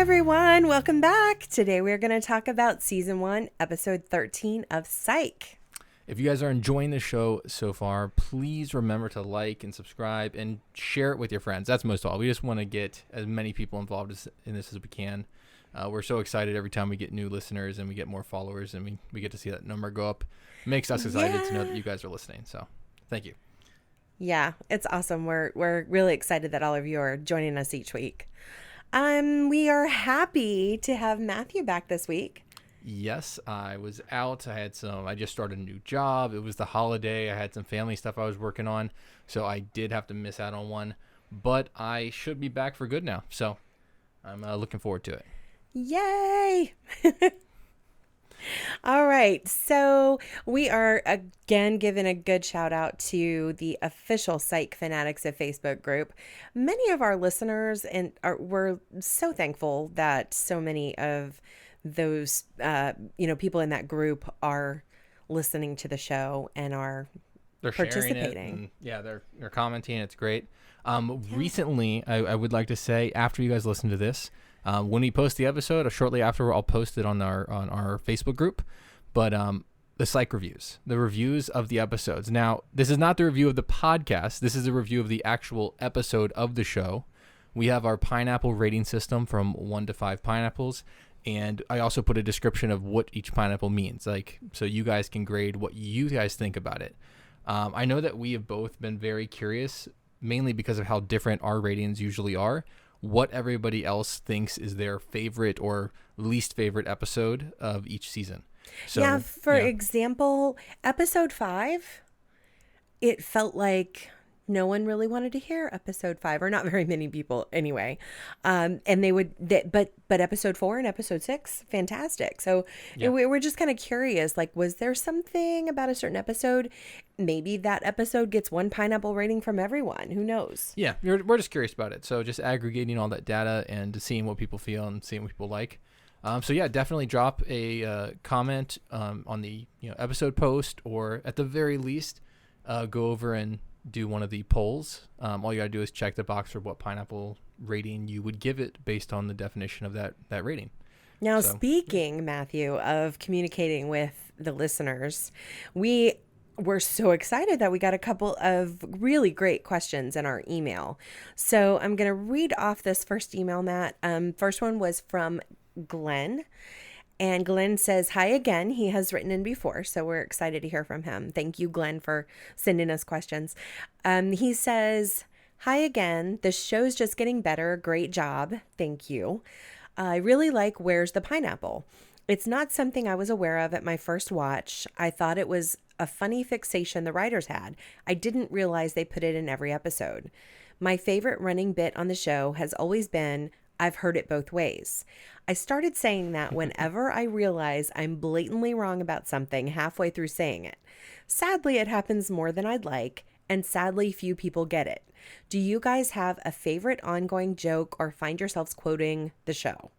everyone, welcome back. Today we're going to talk about Season 1, Episode 13 of Psych. If you guys are enjoying the show so far, please remember to like and subscribe and share it with your friends. That's most of all. We just want to get as many people involved in this as we can. We're so excited every time we get new listeners and we get more followers and we get to see that number go up. It makes us excited to know that you guys are listening. So thank you. Yeah, it's awesome. We're really excited that all of you are joining us each week. We are happy to have Matthew back this week. Yes, I was out. I just started a new job. It was the holiday. I had some family stuff I was working on, so I did have to miss out on one. But I should be back for good now, so I'm looking forward to it. Yay! All right, so we are again giving a good shout out to the official Psych Fanatics of Facebook group. Many of our listeners we're so thankful that so many of those people in that group are listening to the show and they're participating. They're commenting. It's great. Recently, I would like to say, after you guys listen to this, when we post the episode, or shortly after, I'll post it on our Facebook group. But the Psych reviews, the reviews of the episodes. Now, this is not the review of the podcast. This is a review of the actual episode of the show. We have our pineapple rating system from 1 to 5 pineapples. And I also put a description of what each pineapple means, so you guys can grade what you guys think about it. I know that we have both been very curious, mainly because of how different our ratings usually are, what everybody else thinks is their favorite or least favorite episode of each season. So, for example, episode 5, it felt like no one really wanted to hear episode 5, or not very many people anyway. But episode 4 and episode 6, fantastic. So we were just kind of curious, was there something about a certain episode? Maybe that episode gets 1 pineapple rating from everyone. Who knows? Yeah, we're just curious about it. So just aggregating all that data and seeing what people feel and seeing what people like. Definitely drop a comment on the episode post, or at the very least, go over and do one of the polls. All you gotta do is check the box for what pineapple rating you would give it based on the definition of that rating. Now, speaking, Matthew, of communicating with the listeners, we were so excited that we got a couple of really great questions in our email. So I'm going to read off this first email, Matt. First one was from Glenn. And Glenn says, hi again. He has written in before, so we're excited to hear from him. Thank you, Glenn, for sending us questions. He says, hi again. The show's just getting better. Great job. Thank you. I really like Where's the Pineapple? It's not something I was aware of at my first watch. I thought it was a funny fixation the writers had. I didn't realize they put it in every episode. My favorite running bit on the show has always been, I've heard it both ways. I started saying that whenever I realize I'm blatantly wrong about something halfway through saying it. Sadly, it happens more than I'd like, and sadly, few people get it. Do you guys have a favorite ongoing joke or find yourselves quoting the show?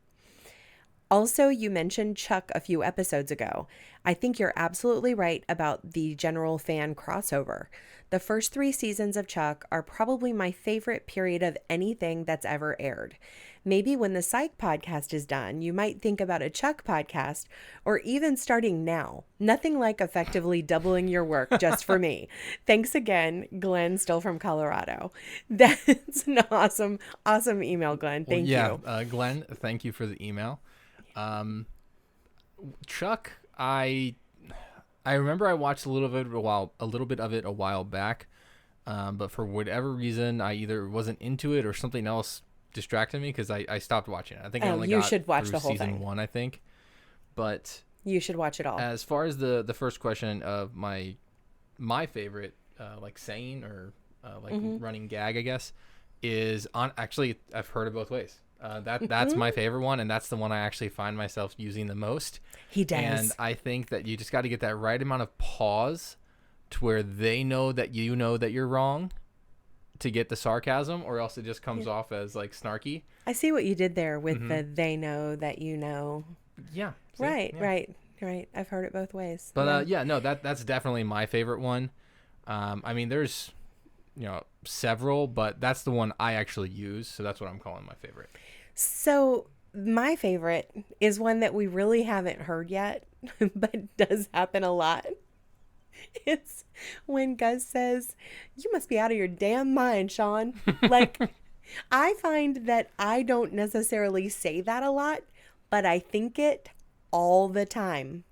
Also, you mentioned Chuck a few episodes ago. I think you're absolutely right about the general fan crossover. The first 3 seasons of Chuck are probably my favorite period of anything that's ever aired. Maybe when the Psych podcast is done, you might think about a Chuck podcast, or even starting now. Nothing like effectively doubling your work just for me. Thanks again, Glenn, still from Colorado. That's an awesome email, Glenn. Thank you. Glenn, thank you for the email. Chuck, I remember I watched a little bit of it a while back, but for whatever reason, I either wasn't into it or something else distracted me because I stopped watching it. I think I only got should watch through the whole season thing. 1, I think. But you should watch it all. As far as the first question of my favorite saying or running gag, I guess, is on. Actually, I've heard it both ways. That's my favorite one, and that's the one I actually find myself using the most. He does. And I think that you just got to get that right amount of pause to where they know that you know that you're wrong to get the sarcasm, or else it just comes off as snarky. I see what you did there with the they know that you know. Yeah. See? Right, Yeah. right. I've heard it both ways. But that's definitely my favorite one. There's several, but that's the one I actually use, so that's what I'm calling my favorite. So my favorite is one that we really haven't heard yet, but does happen a lot. It's when Gus says, "You must be out of your damn mind, Sean." Like, I find that I don't necessarily say that a lot, but I think it all the time.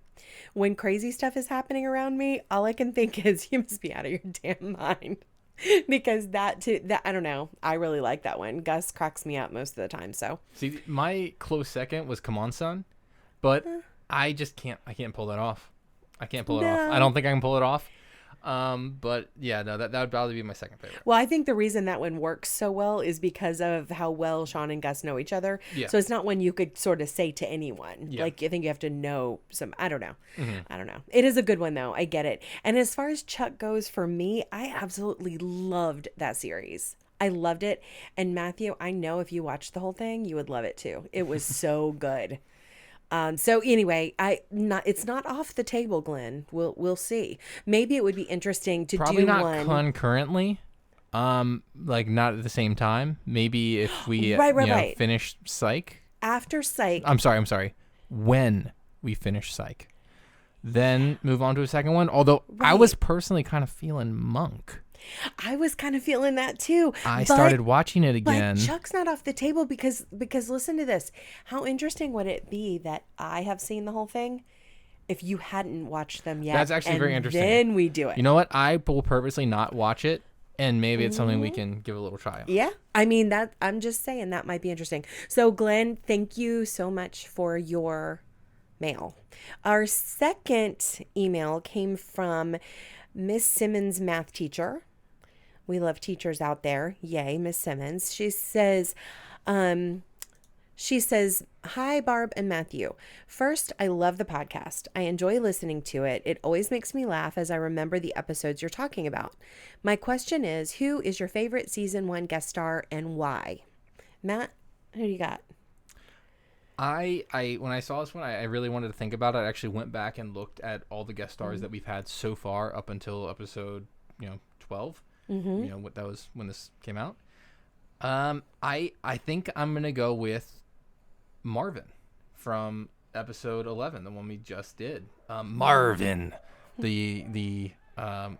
When crazy stuff is happening around me, all I can think is, "You must be out of your damn mind." Because that too, that I don't know. I really like that one. Gus cracks me up most of the time. So See, my close second was "Come On, Son," but I just can't. I can't pull that off. I can't pull it off. I don't think I can pull it off. But yeah, no, that would probably be my second favorite. well, I think the reason that one works so well is because of how well Sean and Gus know each other. Yeah. So it's not one you could sort of say to anyone. Yeah. Like, I think you have to know some, I don't know. I don't know. It is a good one though. I get it. And as far as Chuck goes, for me, I absolutely loved that series. I loved it. And Matthew, I know if you watched the whole thing, you would love it too. It was so good. So anyway, it's not off the table, Glenn. We'll see. Maybe it would be interesting to Probably do not one concurrently. Like not at the same time. Maybe if we Right. finish Psych. after Psych. I'm sorry. When we finish Psych, then move on to a second one. Although I was personally kind of feeling Monk. I was kind of feeling that too. I started watching it again. But Chuck's not off the table because listen to this. How interesting would it be that I have seen the whole thing if you hadn't watched them yet? That's actually very interesting. Then we do it. You know what? I will purposely not watch it, and maybe it's something we can give a little try on. Yeah. I mean, that I'm just saying that might be interesting. So Glenn, thank you so much for your mail. Our second email came from Miss Simmons' math teacher. We love teachers out there. Yay, Miss Simmons. She says, "Hi, Barb and Matthew. First, I love the podcast. I enjoy listening to it. It always makes me laugh as I remember the episodes you're talking about. My question is, who is your favorite season 1 guest star and why?" Matt, who do you got? I when I saw this one, I really wanted to think about it. I actually went back and looked at all the guest stars that we've had so far up until episode 12. What that was when this came out. I think I'm gonna go with Marvin from episode 11, the one we just did. Marvin, the wow,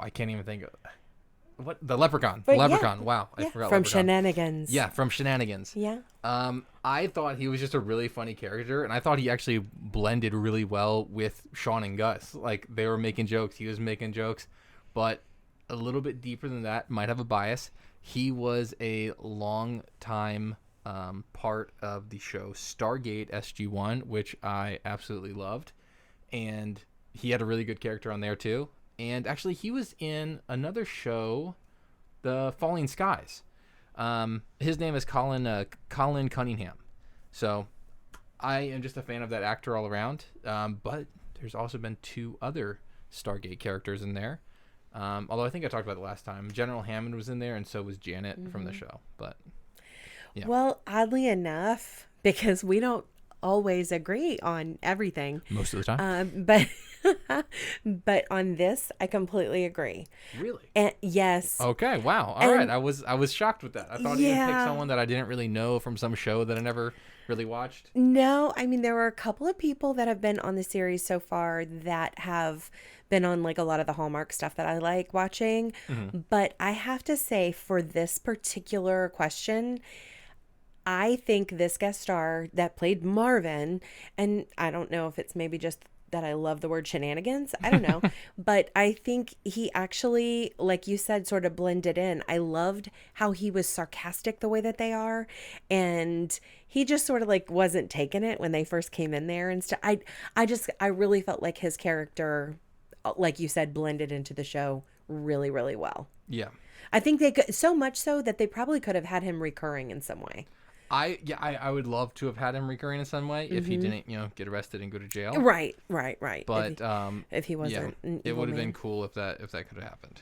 I can't even think of what the leprechaun. But Leprechaun. Wow, I forgot From Leprechaun. Shenanigans. Yeah, from Shenanigans. Yeah. I thought he was just a really funny character, and I thought he actually blended really well with Sean and Gus. Like, they were making jokes, he was making jokes, but a little bit deeper than that, might have a bias. He was a long time part of the show Stargate SG-1, which I absolutely loved, and he had a really good character on there too. And actually, he was in another show, The Falling Skies. His name is Colin Cunningham. So I am just a fan of that actor all around. But there's also been 2 other Stargate characters in there. Although I think I talked about it last time. General Hammond was in there, and so was Janet from the show. But yeah. Well, oddly enough, because we don't always agree on everything Most of the time. but on this I completely agree. Really? And yes. Okay. Wow. All right. I was shocked with that. I thought he would pick someone that I didn't really know from some show that I never really watched. No, I mean, there were a couple of people that have been on the series so far that have been on like a lot of the Hallmark stuff that I like watching. But I have to say, for this particular question, I think this guest star that played Marvin, and I don't know if it's maybe just that I love the word shenanigans, I don't know, but I think he actually, like you said, sort of blended in. I loved how he was sarcastic the way that they are, and he just sort of like wasn't taking it when they first came in there and stuff. I really felt like his character, like you said, blended into the show really, really well. Yeah. I think they could, so much so that they probably could have had him recurring in some way. I would love to have had him recurring in some way if he didn't, get arrested and go to jail. Right. But if he wasn't, it would have been cool if that could have happened.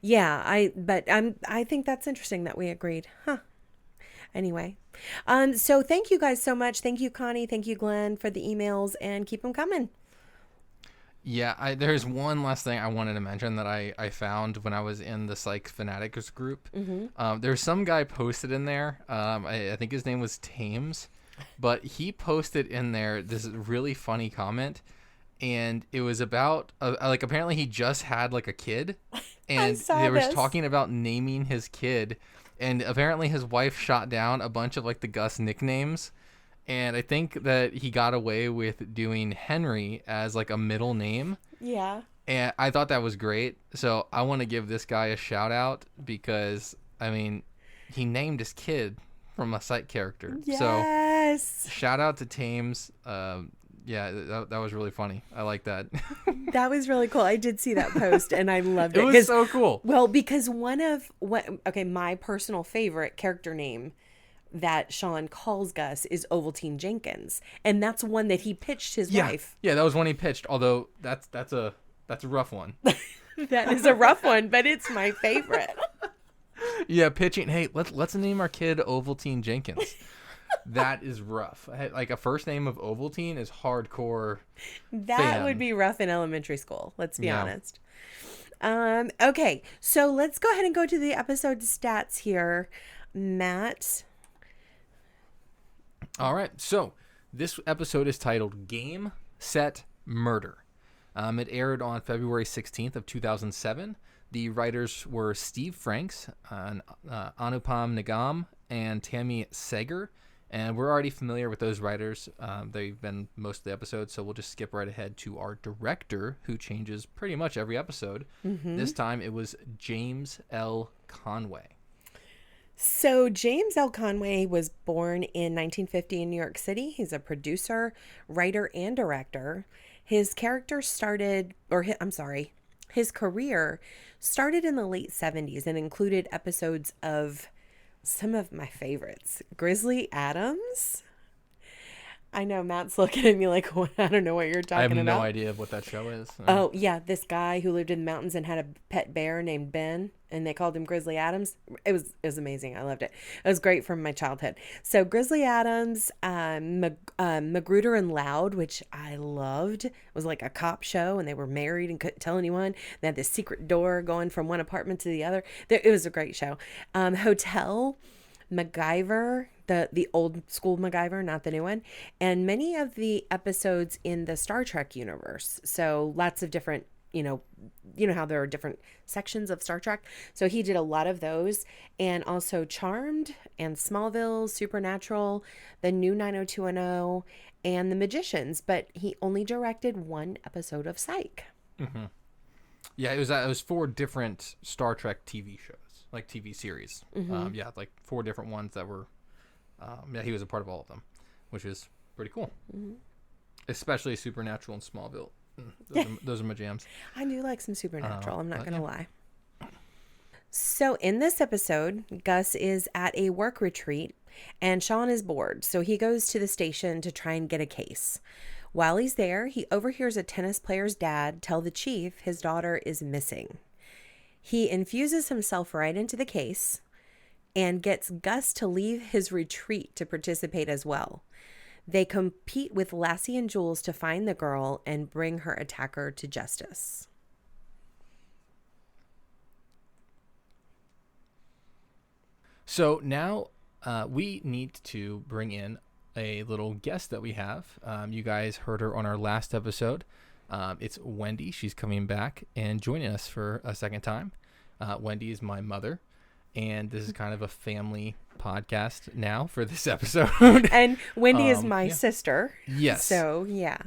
Yeah, I think that's interesting that we agreed. Huh. Anyway, so thank you guys so much. Thank you, Connie. Thank you, Glenn, for the emails, and keep them coming. Yeah, there's one last thing I wanted to mention that I found when I was in the Psych Fanatics group. There's some guy posted in there. I think his name was Tames. but he posted in there this really funny comment, and it was about like apparently he just had like a kid, I and saw they were this. talking about naming his kid, and apparently his wife shot down a bunch of like the Gus nicknames. And I think that he got away with doing Henry as like a middle name. Yeah. And I thought that was great. So I want to give this guy a shout out because, I mean, he named his kid from a Psych character. Yes. So shout out to Thames. Yeah, that was really funny. I like that. That was really cool. I did see that post and I loved it. It was so cool. Well, because my personal favorite character name that Sean calls Gus is Ovaltine Jenkins. And that's one that he pitched his wife. Yeah, that was one he pitched, although that's a rough one. That is a rough one, but it's my favorite. Yeah, pitching. Hey, let's name our kid Ovaltine Jenkins. That is rough. Like a first name of Ovaltine is hardcore. That would be rough in elementary school. Let's be honest. Okay, so let's go ahead and go to the episode stats here, Matt. All right, so this episode is titled Game, Set, Murder. It aired on February 16th of 2007. The writers were Steve Franks, Anupam Nigam, and Tammy Seger. And we're already familiar with those writers. They've been most of the episodes, so we'll just skip right ahead to our director, who changes pretty much every episode. Mm-hmm. This time it was James L. Conway. So James L. Conway was born in 1950 in New York City. He's a producer, writer, and director. His career started in the late 70s and included episodes of some of my favorites. Grizzly Adams. I know Matt's looking at me like, I don't know what you're talking about. I have no idea what that show is. Oh, yeah. This guy who lived in the mountains and had a pet bear named Ben, and they called him Grizzly Adams. It was amazing. I loved it. It was great from my childhood. So Grizzly Adams, Magruder and Loud, which I loved. It was like a cop show, and they were married and couldn't tell anyone. They had this secret door going from one apartment to the other. It was a great show. Hotel, MacGyver, the old school MacGyver, not the new one, and many of the episodes in the Star Trek universe. So lots of different, you know how there are different sections of Star Trek. So he did a lot of those, and also Charmed and Smallville, Supernatural, the new 90210, and The Magicians. But he only directed one episode of Psych. Mm-hmm. Yeah, it was 4 different Star Trek TV shows. Like TV series. Mm-hmm. Like 4 different ones that were, he was a part of all of them, which is pretty cool. Mm-hmm. Especially Supernatural and Smallville. Those are my jams. I do like some Supernatural, I'm not going to lie. So in this episode, Gus is at a work retreat and Sean is bored. So he goes to the station to try and get a case. While he's there, he overhears a tennis player's dad tell the chief his daughter is missing. He infuses himself right into the case and gets Gus to leave his retreat to participate as well. They compete with Lassie and Jules to find the girl and bring her attacker to justice. So now we need to bring in a little guest that we have. You guys heard her on our last episode. It's Wendy. She's coming back and joining us for a second time. Wendy is my mother, and this is kind of a family podcast now for this episode. And Wendy is my sister. Yes. So, yeah.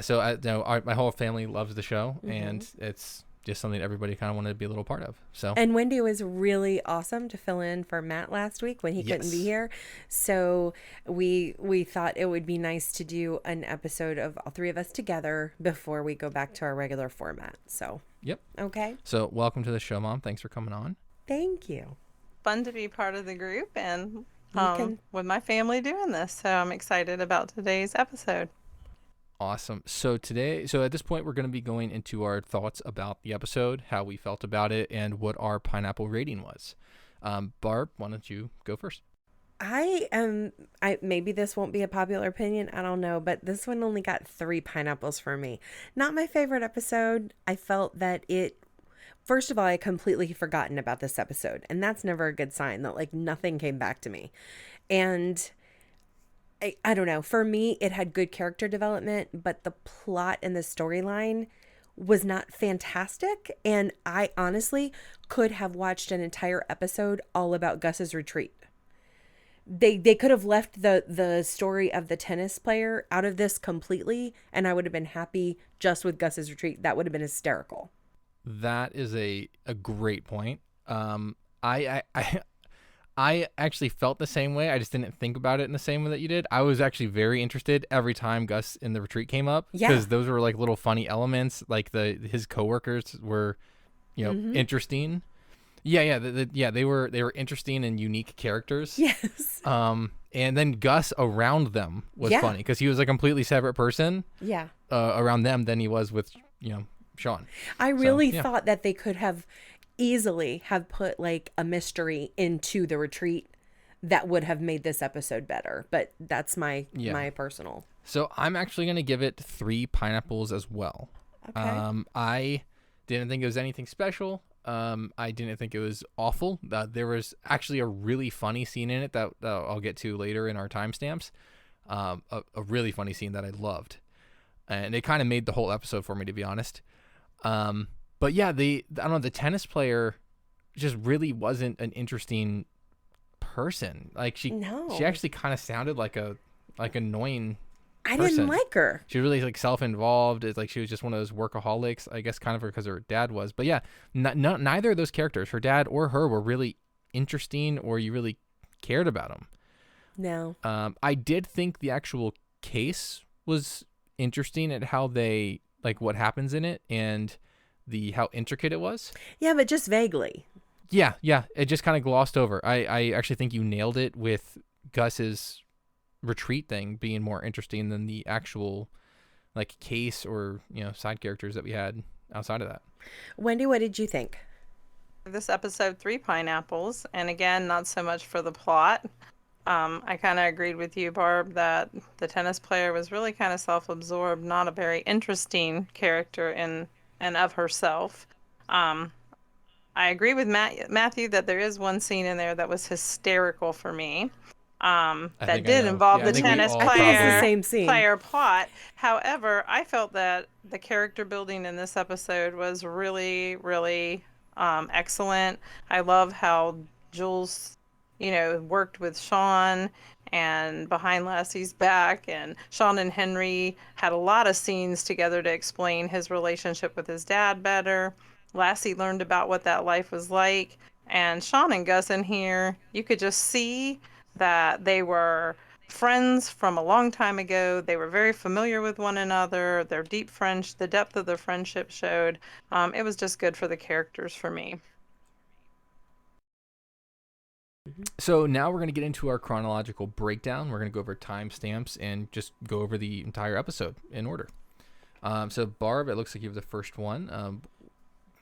So my whole family loves the show, mm-hmm. and it's just something everybody kind of wanted to be a little part of. So. And Wendy was really awesome to fill in for Matt last week when he couldn't be here. So we thought it would be nice to do an episode of all 3 of us together before we go back to our regular format. So. Yep. Okay. So welcome to the show, Mom. Thanks for coming on. Thank you. Fun to be part of the group and with my family doing this. So I'm excited about today's episode. Awesome. So at this point, we're going to be going into our thoughts about the episode, how we felt about it, and what our pineapple rating was. Barb, why don't you go first? Maybe this won't be a popular opinion. I don't know, but this one only got 3 pineapples for me. Not my favorite episode. I felt that first of all, I had completely forgotten about this episode, and that's never a good sign that like nothing came back to me. And I don't know. For me, it had good character development, but the plot and the storyline was not fantastic. And I honestly could have watched an entire episode all about Gus's retreat. They could have left the story of the tennis player out of this completely, and I would have been happy just with Gus's retreat. That would have been hysterical. That is a great point. I actually felt the same way. I just didn't think about it in the same way that you did. I was actually very interested every time Gus in the retreat came up, because those were like little funny elements. Like his coworkers were, interesting. Yeah, they were interesting and unique characters. Yes. And then Gus around them was funny, because he was a completely separate person. Yeah. Around them than he was with Sean. I really thought that they could have easily have put like a mystery into the retreat that would have made this episode better, but that's my personal. So I'm actually going to give it 3 pineapples as well. Okay. I didn't think it was anything special. I didn't think it was awful. There was actually a really funny scene in it that I'll get to later in our timestamps. A really funny scene that I loved, and it kind of made the whole episode for me, to be honest. But yeah, I don't know, the tennis player just really wasn't an interesting person. Like she actually kind of sounded like annoying I person. didn't like her. She was really like self-involved. It's like she was just one of those workaholics, I guess, kind of because her dad was. But yeah, neither of those characters, her dad or her, were really interesting, or you really cared about them. No. I did think the actual case was interesting at how they, like, what happens in it, and how intricate it was. Yeah, but just vaguely. Yeah. It just kind of glossed over. I actually think you nailed it with Gus's retreat thing being more interesting than the actual like case or side characters that we had outside of that. Wendy, what did you think? This episode 3 pineapples, and again, not so much for the plot. I kind of agreed with you, Barb, that the tennis player was really kind of self-absorbed, not a very interesting character in and of herself. I agree with Matthew that there is one scene in there that was hysterical for me. That did involve the tennis player plot. However, I felt that the character building in this episode was really, really excellent. I love how Jules, worked with Sean and behind Lassie's back, and Sean and Henry had a lot of scenes together to explain his relationship with his dad better. Lassie learned about what that life was like, and Sean and Gus in here, you could just see that they were friends from a long time ago. They were very familiar with one another. Their deep the depth of their friendship showed. It was just good for the characters for me. So now we're going to get into our chronological breakdown. We're going to go over timestamps and just go over the entire episode in order. So Barb, it looks like you have the first one.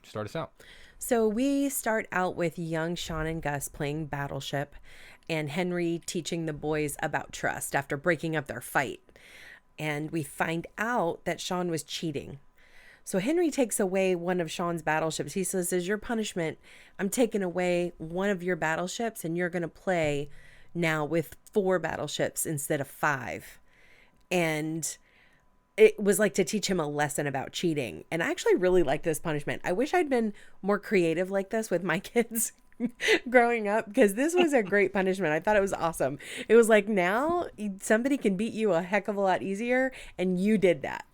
Start us out. So we start out with young Sean and Gus playing Battleship, and Henry teaching the boys about trust after breaking up their fight. And we find out that Sean was cheating. So Henry takes away one of Sean's battleships. He says, as your punishment, I'm taking away one of your battleships, and you're going to play now with 4 battleships instead of 5. And it was like to teach him a lesson about cheating. And I actually really liked this punishment. I wish I'd been more creative like this with my kids growing up, because this was a great punishment. I thought it was awesome. It was like, now somebody can beat you a heck of a lot easier, and you did that.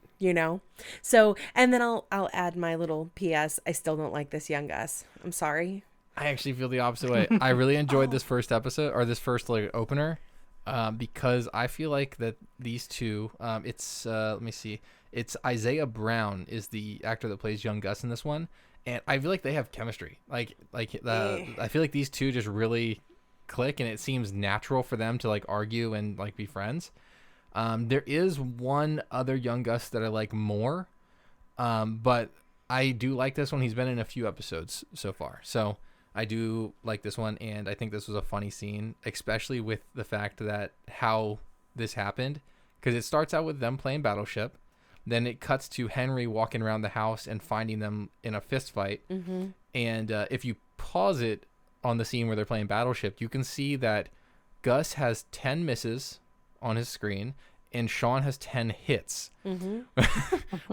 So, and then I'll add my little PS. I still don't like this young Gus. I'm sorry. I actually feel the opposite way. I really enjoyed this first episode, or this first opener, because I feel like that these two, it's let me see, it's Isaiah Brown is the actor that plays young Gus in this one, and I feel like they have chemistry. I feel like these two just really click, and it seems natural for them to argue and be friends. There is one other young Gus that I like more, but I do like this one. He's been in a few episodes so far, so I do like this one, and I think this was a funny scene, especially with the fact that how this happened, because it starts out with them playing Battleship, then it cuts to Henry walking around the house and finding them in a fist fight, and if you pause it on the scene where they're playing Battleship, you can see that Gus has 10 misses on his screen, and Sean has 10 hits, Mm-hmm.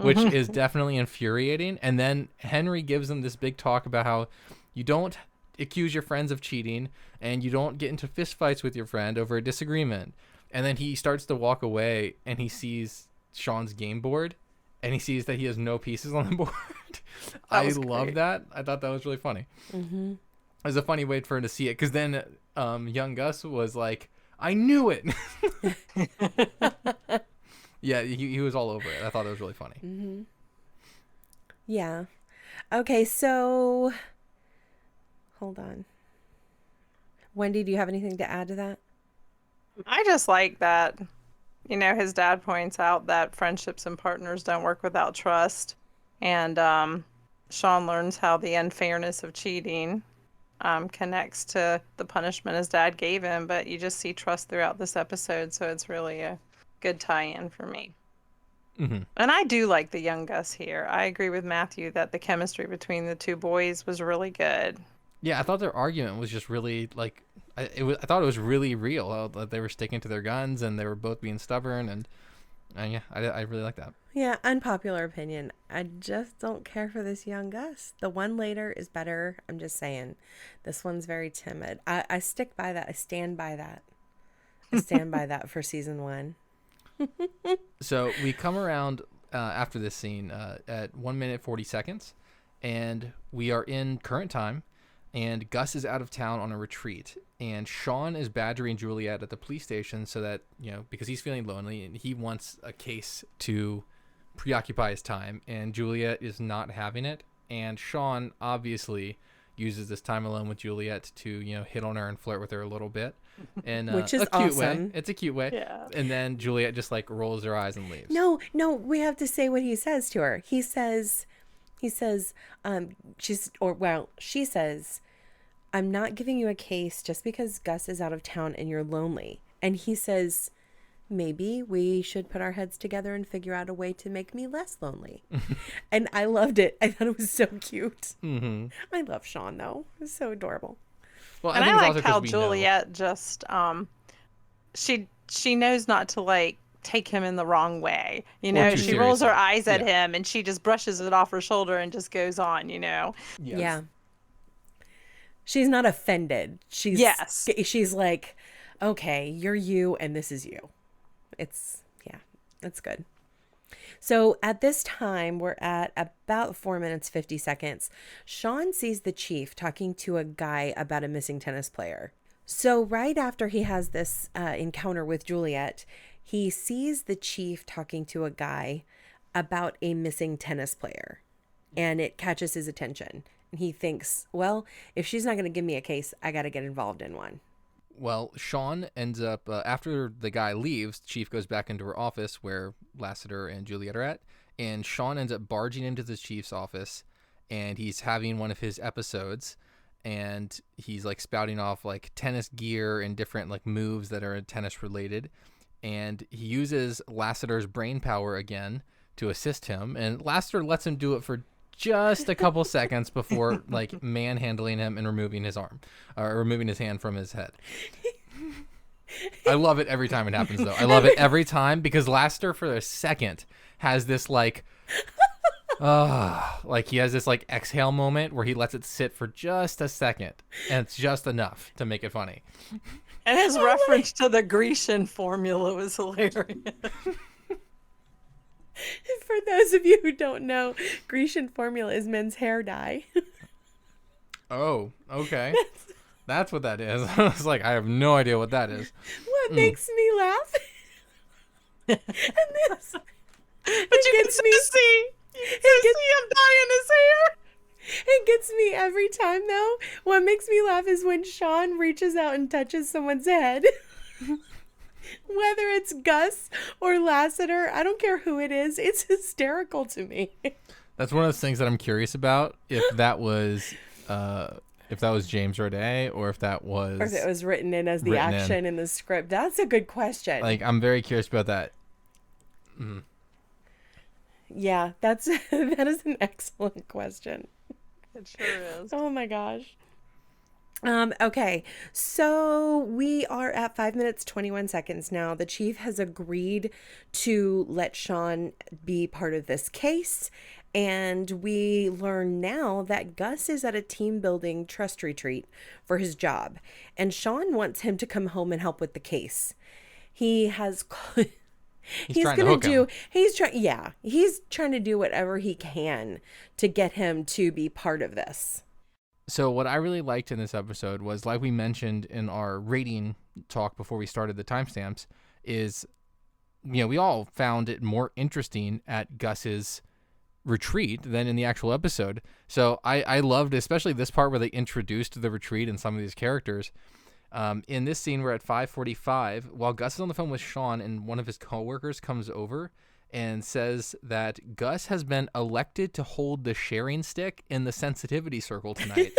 which is definitely infuriating. And then Henry gives them this big talk about how you don't accuse your friends of cheating and you don't get into fistfights with your friend over a disagreement. And then he starts to walk away and he sees Sean's game board and he sees that he has no pieces on the board. I love that. I thought that was really funny. Mm-hmm. It was a funny way for him to see it, because then young Gus was like, I knew it. Yeah, he was all over it. I thought it was really funny. Mm-hmm. Yeah. Okay, so hold on. Wendy, do you have anything to add to that? I just like that, his dad points out that friendships and partners don't work without trust. And Sean learns how the unfairness of cheating connects to the punishment his dad gave him. But you just see trust throughout this episode, so it's really a good tie-in for me. Mm-hmm. And I do like the young Gus here. I agree with Matthew that the chemistry between the two boys was really good. Yeah, I thought their argument was just really like, I thought it was really real. That they were sticking to their guns and they were both being stubborn, and yeah, I really like that. Yeah, unpopular opinion. I just don't care for this young Gus. The one later is better. I'm just saying. This one's very timid. I stick by that. I stand by that. I stand by that for season 1. So we come around after this scene at 1 minute 40 seconds, and we are in current time, and Gus is out of town on a retreat, and Sean is badgering Juliet at the police station so that, because he's feeling lonely and he wants a case to preoccupy his time, and Juliet is not having it, and Sean obviously uses this time alone with Juliet to, hit on her and flirt with her a little bit. And Which is a cute awesome. way. It's a cute way. Yeah. And then Juliet just like rolls her eyes and leaves. No, we have to say what he says to her. She says, I'm not giving you a case just because Gus is out of town and you're lonely. And he says, maybe we should put our heads together and figure out a way to make me less lonely. And I loved it. I thought it was so cute. Mm-hmm. I love Sean, though. It was so adorable. Well, And think I it's liked also how 'cause we know. Juliet just she knows not to like take him in the wrong way. Or too She rolls her seriously. eyes at Yeah. him and she just brushes it off her shoulder and just goes on, Yes. Yeah. She's not offended. Yes. She's like, okay, you're you and this is you. It's good. So at this time, we're at about 4 minutes, 50 seconds. Sean sees the chief talking to a guy about a missing tennis player. So right after he has this encounter with Juliet, he sees the chief talking to a guy about a missing tennis player, and it catches his attention. And he thinks, well, if she's not going to give me a case, I got to get involved in one. Well, Sean ends up, after the guy leaves, Chief goes back into her office where Lassiter and Juliet are at, and Sean ends up barging into the Chief's office, and he's having one of his episodes, and he's like spouting off like tennis gear and different like moves that are tennis related, and he uses Lassiter's brain power again to assist him, and Lassiter lets him do it for just a couple seconds before like manhandling him and removing his arm or removing his hand from his head. I love it every time it happens, though. I love it every time because Lassiter for a second has this like he has this like exhale moment where he lets it sit for just a second, and it's just enough to make it funny. And his reference to the Grecian formula was hilarious. For those of you who don't know, Grecian formula is men's hair dye. Oh, okay. That's what that is. I was like, I have no idea what that is. What makes me laugh? And this, But you can see him dyeing his hair. it gets me every time, though. What makes me laugh is when Sean reaches out and touches someone's head. Whether it's Gus or Lassiter, I don't care who it is. It's hysterical to me. That's one of those things that I'm curious about. If that was James Roday, or if that was, Or if it was written in as the action in the script. That's a good question. like, I'm very curious about that. Mm. Yeah, that is an excellent question. It sure is. Oh my gosh. Okay, so we are at 5 minutes 21 seconds now. The chief has agreed to let Sean be part of this case, and we learn now that Gus is at a team building trust retreat for his job, and Sean wants him to come home and help with the case. He has He's trying to hook him. he's trying to do whatever he can to get him to be part of this. So what I really liked in this episode was, like we mentioned in our rating talk before we started the timestamps, is, we all found it more interesting at Gus's retreat than in the actual episode. So I loved especially this part where they introduced the retreat and some of these characters. In this scene, we're at 5:45 while Gus is on the phone with Sean, and one of his coworkers comes over and says that Gus has been elected to hold the sharing stick in the sensitivity circle tonight.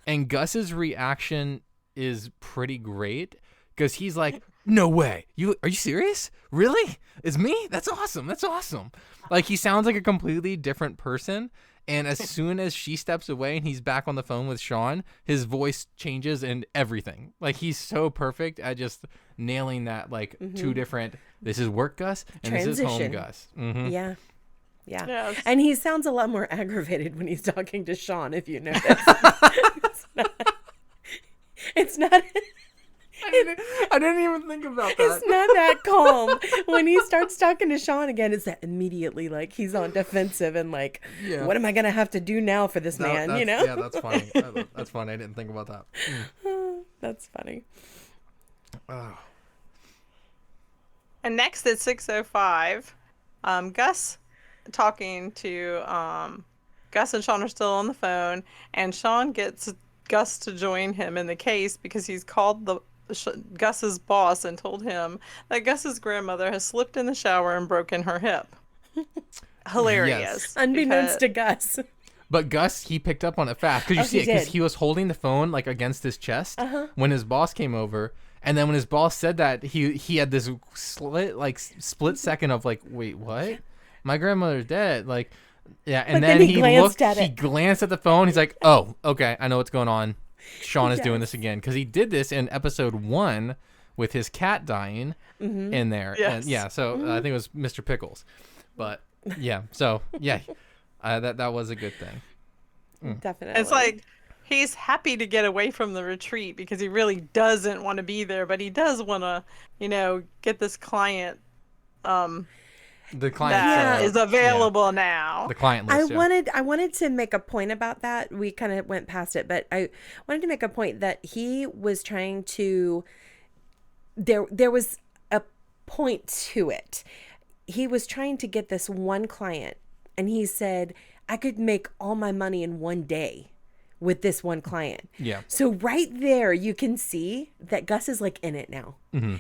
And Gus's reaction is pretty great because he's like, "No way. Are you serious? Really? It's me? That's awesome. That's awesome." Like, he sounds like a completely different person. And as soon as she steps away and he's back on the phone with Sean, his voice changes and everything. Like, he's so perfect at just nailing that, like, two different, this is work Gus and this is home Gus. Mm-hmm. Yeah. Yeah. Yes. And he sounds a lot more aggravated when he's talking to Sean, if you notice. It's not I didn't even think about that. It's not that calm. When he starts talking to Sean again, it's that immediately, like, he's on defensive and like, what am I going to have to do now for this man, you know? Yeah, that's funny. That's funny. I didn't think about that. That's funny. Oh. And next at 6:05, Gus talking to Gus and Sean are still on the phone, and Sean gets Gus to join him in the case because he's called Gus's boss and told him that Gus's grandmother has slipped in the shower and broken her hip. Hilarious. Yes. Unbeknownst to Gus. But Gus, he picked up on it fast because you see it because he was holding the phone like against his chest when his boss came over. And then when his boss said that, he had this split second of like, wait, what? My grandmother's dead. Like, yeah. And then he glanced at the phone. He's like, oh, okay, I know what's going on. Sean is doing this again because he did this in episode 1 with his cat dying in there. Yes. And yeah, so I think it was Mr. Pickles. But yeah, so yeah, that was a good thing. Definitely. It's like he's happy to get away from the retreat because he really doesn't want to be there, but he does want to, get this client. The client that is available now. The client list. I wanted to make a point about that. We kind of went past it, but I wanted to make a point that he was trying to. There was a point to it. He was trying to get this one client, and he said, "I could make all my money in one day with this one client." Yeah. So right there, you can see that Gus is like in it now.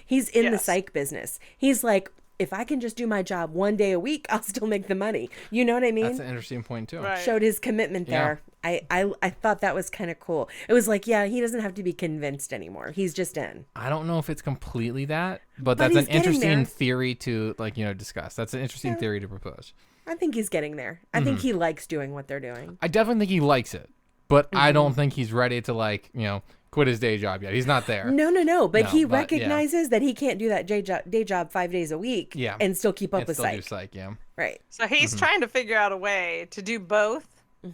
He's in the psych business. He's like, if I can just do my job one day a week, I'll still make the money. You know what I mean? That's an interesting point too. Right. Showed his commitment there. I thought that was kind of cool. It was like, yeah, he doesn't have to be convinced anymore. He's just in. I don't know if it's completely that, but that's an interesting theory to discuss. That's an interesting theory to propose. I think he's getting there. I think he likes doing what they're doing. I definitely think he likes it, but I don't think he's ready to quit his day job yet. He's not there. No. But he recognizes that he can't do that day job 5 days a week and still keep up with still psych. Do psych, yeah. Right. So he's trying to figure out a way to do both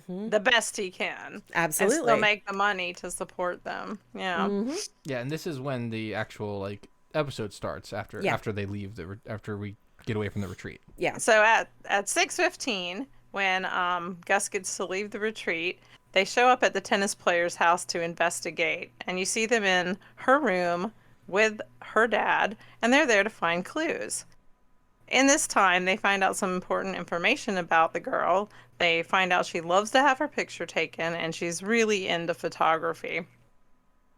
the best he can. Absolutely. And still make the money to support them. Yeah. Yeah, and this is when the actual episode starts after they leave after we get away from the retreat. Yeah. So at 6:15, when Gus gets to leave the retreat, they show up at the tennis player's house to investigate, and you see them in her room with her dad, and they're there to find clues. In this time, they find out some important information about the girl. They find out she loves to have her picture taken, and she's really into photography.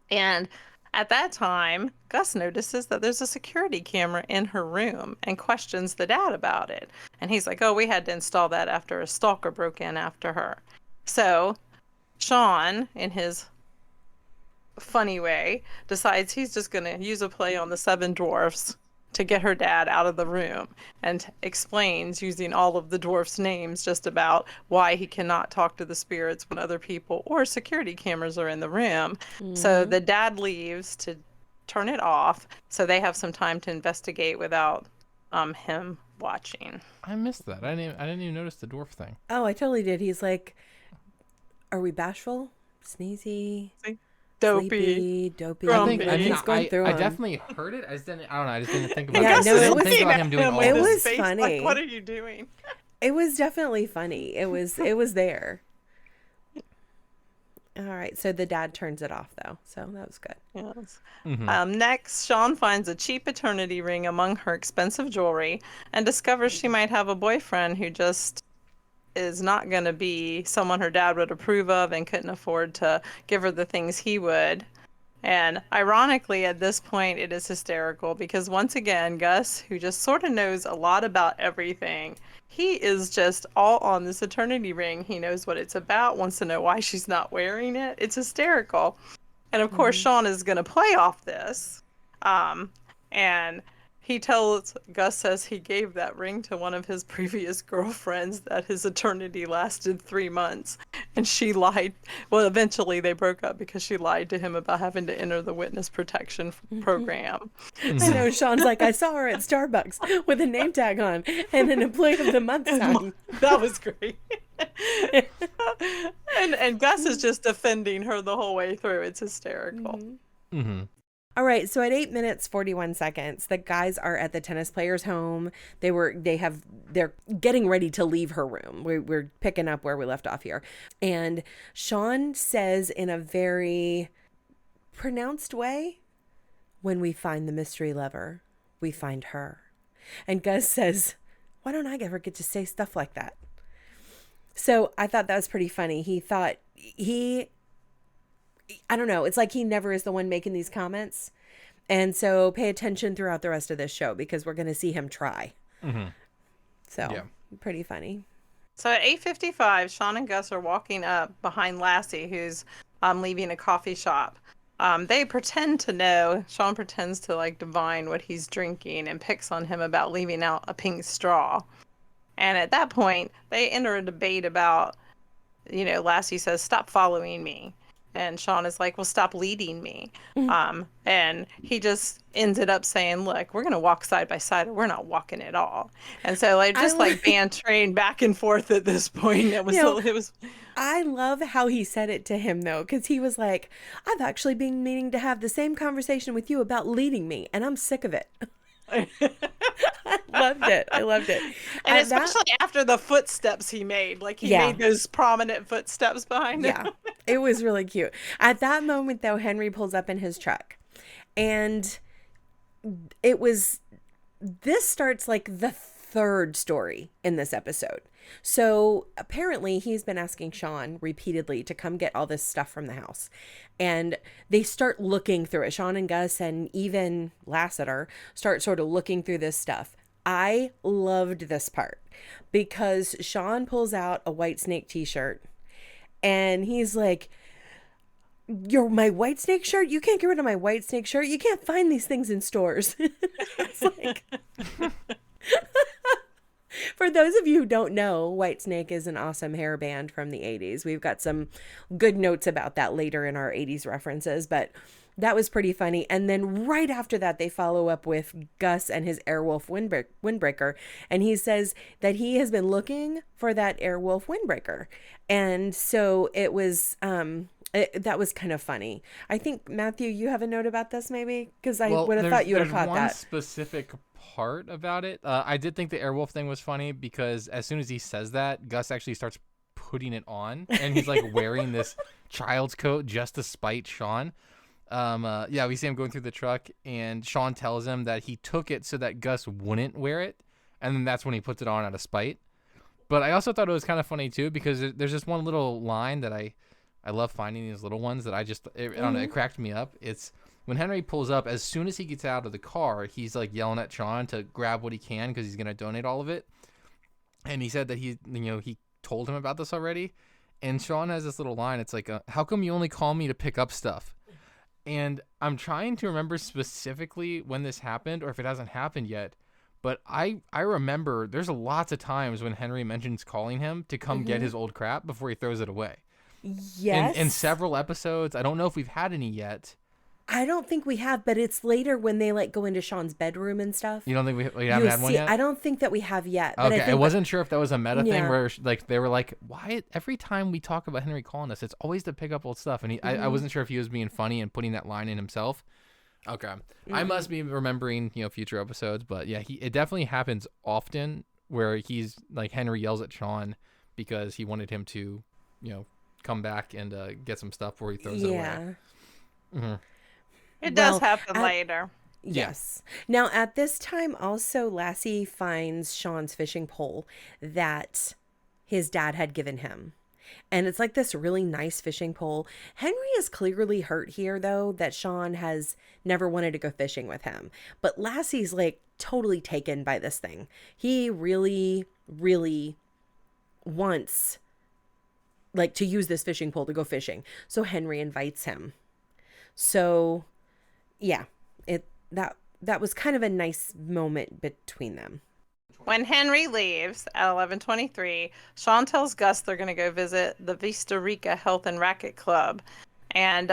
And at that time, Gus notices that there's a security camera in her room and questions the dad about it. And he's like, oh, we had to install that after a stalker broke in after her. So Sean, in his funny way, decides he's just going to use a play on the Seven Dwarfs to get her dad out of the room, and explains using all of the dwarf's names just about why he cannot talk to the spirits when other people or security cameras are in the room. So the dad leaves to turn it off so they have some time to investigate without him watching. I missed that. I didn't even notice the dwarf thing. Oh, I totally did. He's like, are we bashful? Sneezy? Dopey. Sleepy, dopey. Grumpy. He's going through I them. definitely heard it. I just didn't. I don't know. I just didn't think about Yeah, it. no, I it didn't was- think about him doing all It this. was face funny. like, what are you doing? It was definitely funny. It was there. All right, so the dad turns it off though, so that was good. Yes. Mm-hmm. Next, Sean finds a cheap eternity ring among her expensive jewelry and discovers she might have a boyfriend who just is not going to be someone her dad would approve of and couldn't afford to give her the things he would. And ironically, at this point, it is hysterical because once again, Gus, who just sort of knows a lot about everything, he is just all on this eternity ring. He knows what it's about, wants to know why she's not wearing it. It's hysterical. And of course, Sean is going to play off this. And he tells, Gus says he gave that ring to one of his previous girlfriends, that his eternity lasted 3 months. And she lied. Well, eventually they broke up because she lied to him about having to enter the witness protection program. I know, Sean's like, I saw her at Starbucks with a name tag on and an Employee of the Month sign. That was great. and Gus is just defending her the whole way through. It's hysterical. Mm-hmm. All right, so at 8 minutes 41 seconds, the guys are at the tennis player's home. They're getting ready to leave her room. We're picking up where we left off here, and Sean says in a very pronounced way, "When we find the mystery lover, we find her." And Gus says, "Why don't I ever get to say stuff like that?" So I thought that was pretty funny. He thought I don't know. It's like he never is the one making these comments. And so pay attention throughout the rest of this show because we're going to see him try. Mm-hmm. So Yeah. pretty funny. So at 8:55, Sean and Gus are walking up behind Lassie, who's leaving a coffee shop. They pretend to know. Sean pretends to like divine what he's drinking and picks on him about leaving out a pink straw. And at that point, they enter a debate about, Lassie says, "Stop following me." And Sean is like, "Well, stop leading me." And he just ended up saying, "Look, we're going to walk side by side or we're not walking at all." And so bantering back and forth at this point. It was I love how he said it to him though, because he was like, "I've actually been meaning to have the same conversation with you about leading me and I'm sick of it." I loved it. And especially after the footsteps he made. Like he made those prominent footsteps behind him. Yeah, it was really cute. At that moment, though, Henry pulls up in his truck. And this starts like the third story in this episode. So apparently he's been asking Sean repeatedly to come get all this stuff from the house. And they start looking through it. Sean and Gus and even Lassiter start sort of looking through this stuff. I loved this part because Sean pulls out a Whitesnake t-shirt and he's like, my Whitesnake shirt? You can't get rid of my Whitesnake shirt. You can't find these things in stores. It's like... For those of you who don't know, Whitesnake is an awesome hair band from the 80s. We've got some good notes about that later in our 80s references, but that was pretty funny. And then right after that, they follow up with Gus and his Airwolf windbreaker. And he says that he has been looking for that Airwolf windbreaker. And so it was... that was kind of funny. I think, Matthew, you have a note about this maybe? Because I would have thought you would have caught that. There's one specific part about it. I did think the Airwolf thing was funny because as soon as he says that, Gus actually starts putting it on. And he's like wearing this child's coat just to spite Sean. We see him going through the truck and Sean tells him that he took it so that Gus wouldn't wear it. And then that's when he puts it on out of spite. But I also thought it was kind of funny too because there's just one little line that I love finding these little ones that I don't know, it cracked me up. It's when Henry pulls up, as soon as he gets out of the car, he's like yelling at Sean to grab what he can because he's going to donate all of it. And he said that he told him about this already. And Sean has this little line. It's like, how come you only call me to pick up stuff? And I'm trying to remember specifically when this happened or if it hasn't happened yet. But I remember there's lots of times when Henry mentions calling him to come get his old crap before he throws it away. Yes. In several episodes. I don't know if we've had any yet. I don't think we have, but it's later when they like go into Sean's bedroom and stuff. You don't think we haven't had one yet? I don't think that we have yet. But Okay, I wasn't sure if that was a meta thing Yeah. where like they were like, why every time we talk about Henry calling us, it's always to pick up old stuff. And I wasn't sure if he was being funny and putting that line in himself. Okay, I must be remembering future episodes, but yeah, it definitely happens often where he's like Henry yells at Sean because he wanted him to come back and get some stuff before he throws it away. Mm-hmm. It does happen later. Yes. Now, at this time, also, Lassie finds Sean's fishing pole that his dad had given him. And it's like this really nice fishing pole. Henry is clearly hurt here, though, that Sean has never wanted to go fishing with him. But Lassie's like totally taken by this thing. He really, really wants like to use this fishing pole to go fishing. So Henry invites him. So yeah, that was kind of a nice moment between them. When Henry leaves at 11:23, Sean tells Gus they're going to go visit the Vista Rica Health and Racket Club. And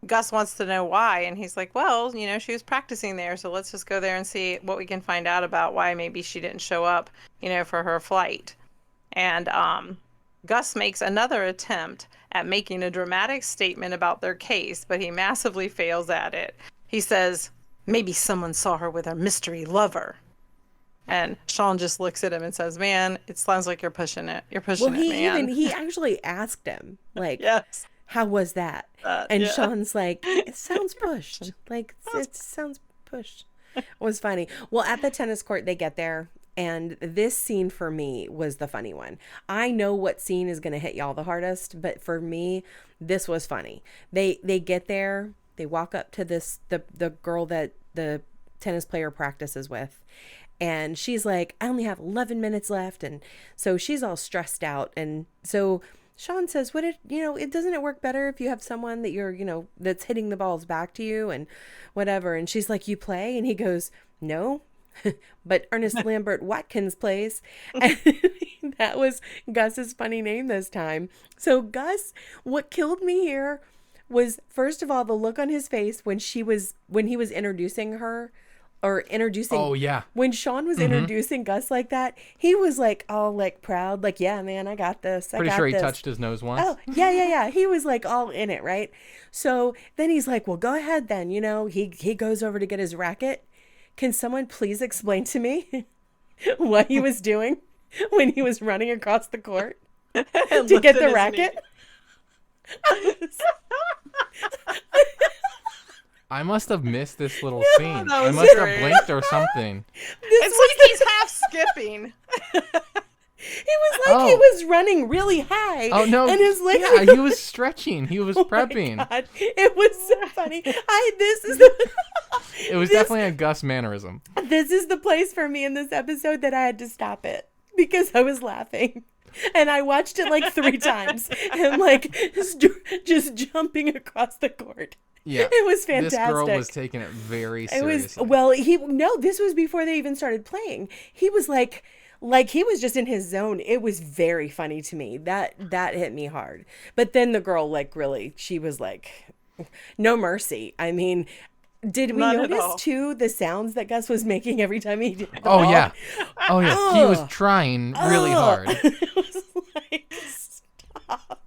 Gus wants to know why. And he's like, well, she was practicing there. So let's just go there and see what we can find out about why maybe she didn't show up, for her flight. And Gus makes another attempt at making a dramatic statement about their case, but he massively fails at it. He says, maybe someone saw her with her mystery lover. And Sean just looks at him and says, man, it sounds like you're pushing it. You're pushing it, man. He actually asked him, like, yes. How was that? And Sean's like, it sounds pushed. Like, it sounds pushed. It was funny. Well, at the tennis court, they get there. And this scene for me was the funny one. I know what scene is going to hit y'all the hardest, but for me, this was funny. They get there, they walk up to the girl that the tennis player practices with, and she's like, I only have 11 minutes left. And so she's all stressed out. And so Sean says, it doesn't it work better if you have someone that you're, that's hitting the balls back to you and whatever. And she's like, you play? And he goes, no. But Ernest Lambert Watkins plays. And that was Gus's funny name this time. So Gus, what killed me here was, first of all, the look on his face when he was introducing her, or introducing. Oh yeah. When Sean was introducing Gus like that, he was like all like proud, like, yeah, man, I got this. Pretty sure he touched his nose once. Oh yeah. He was like all in it, right? So then he's like, well, go ahead then. He goes over to get his racket. Can someone please explain to me what he was doing when he was running across the court to get the racket? I must have missed this little scene. that I was must great. have blinked or something. It's like he's half skipping. He was running really high. Oh no! And his legs. Yeah, he was stretching. He was prepping. God. It was so funny. It was definitely a Gus mannerism. This is the place for me in this episode that I had to stop it because I was laughing. And I watched it like 3 times and like just jumping across the court. Yeah, it was fantastic. This girl was taking it very seriously. This was before they even started playing. He was like he was just in his zone. It was very funny to me. That hit me hard. But then the girl, like, really, she was like, no mercy. I mean, did we notice too the sounds that Gus was making every time he did? Yeah. He was trying really hard. It was like, stop.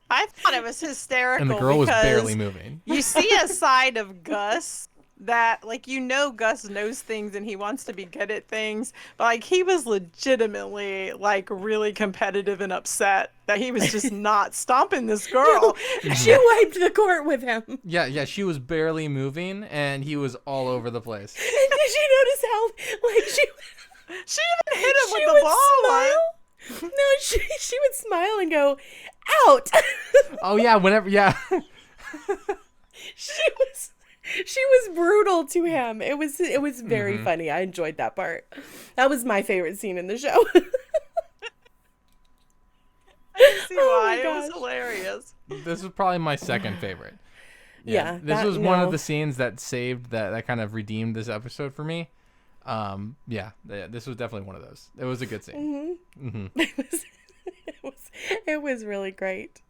I thought it was hysterical. And the girl was barely moving. You see a side of Gus that, like, Gus knows things and he wants to be good at things, but like he was legitimately like really competitive and upset that he was just not stomping this girl. She wiped the court with him. Yeah, she was barely moving and he was all over the place. And did you notice how like she even hit him with the ball? Smile? No, she would smile and go, out. Oh yeah, whenever She was brutal to him. It was very funny. I enjoyed that part. That was my favorite scene in the show. I can see Oh why. my It was gosh. hilarious. This is probably my second favorite. Yeah, This that- was one no. of the scenes that saved that kind of redeemed this episode for me. This was definitely one of those. It was a good scene. It was really great.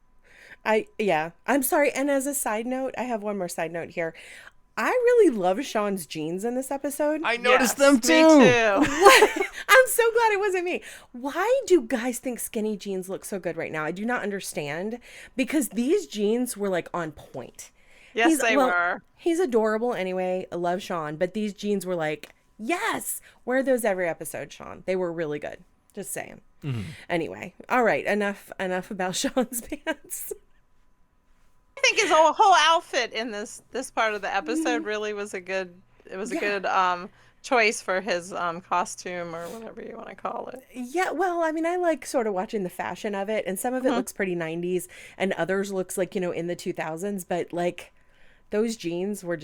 I'm sorry. And as a side note, I have one more side note here. I really love Sean's jeans in this episode. I noticed Yes, them too. Me too. What? I'm so glad it wasn't me. Why do guys think skinny jeans look so good right now? I do not understand, because these jeans were like on point. Yes, they were. He's adorable anyway. I love Sean, but these jeans were like, yes, wear those every episode, Sean. They were really good. Just saying. Anyway, all right, enough about Sean's pants. I think his whole outfit in this part of the episode really was a good. It was a good choice for his costume, or whatever you want to call it. Yeah, well, I mean, I like sort of watching the fashion of it, and some of it looks pretty 90s, and others looks like, in the 2000s, but like those jeans were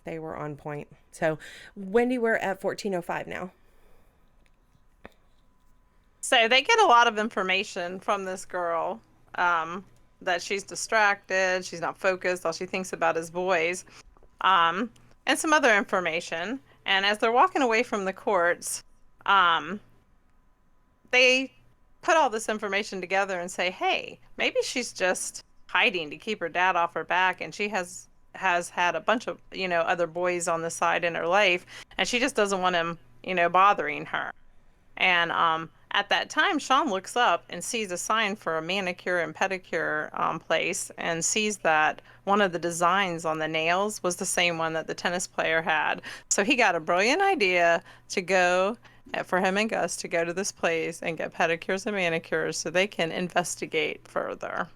they were on point. So, Wendy, we're at 14:05 now. So they get a lot of information from this girl, that she's distracted, she's not focused, all she thinks about is boys, and some other information. And as they're walking away from the courts, they put all this information together and say, hey, maybe she's just hiding to keep her dad off her back, and she has had a bunch of, other boys on the side in her life, and she just doesn't want him, bothering her. And at that time, Sean looks up and sees a sign for a manicure and pedicure place, and sees that one of the designs on the nails was the same one that the tennis player had. So he got a brilliant idea to go, for him and Gus to go to this place and get pedicures and manicures so they can investigate further.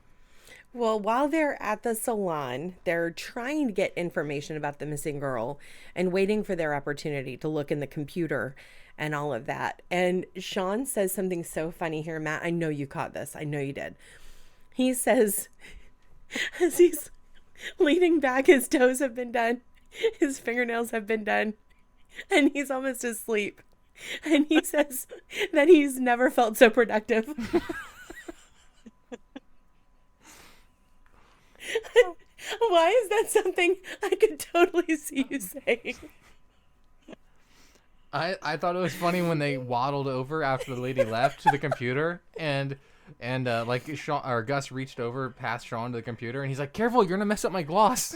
Well, while they're at the salon, they're trying to get information about the missing girl and waiting for their opportunity to look in the computer and all of that. And Sean says something so funny here, Matt. I know you caught this. I know you did. He says, as he's leaning back, his toes have been done, his fingernails have been done, and he's almost asleep. And he says that he's never felt so productive. Why is that something I could totally see you saying? I thought it was funny when they waddled over after the lady left to the computer, and like Sean or Gus reached over past Sean to the computer, and he's like, "Careful, you're gonna mess up my gloss."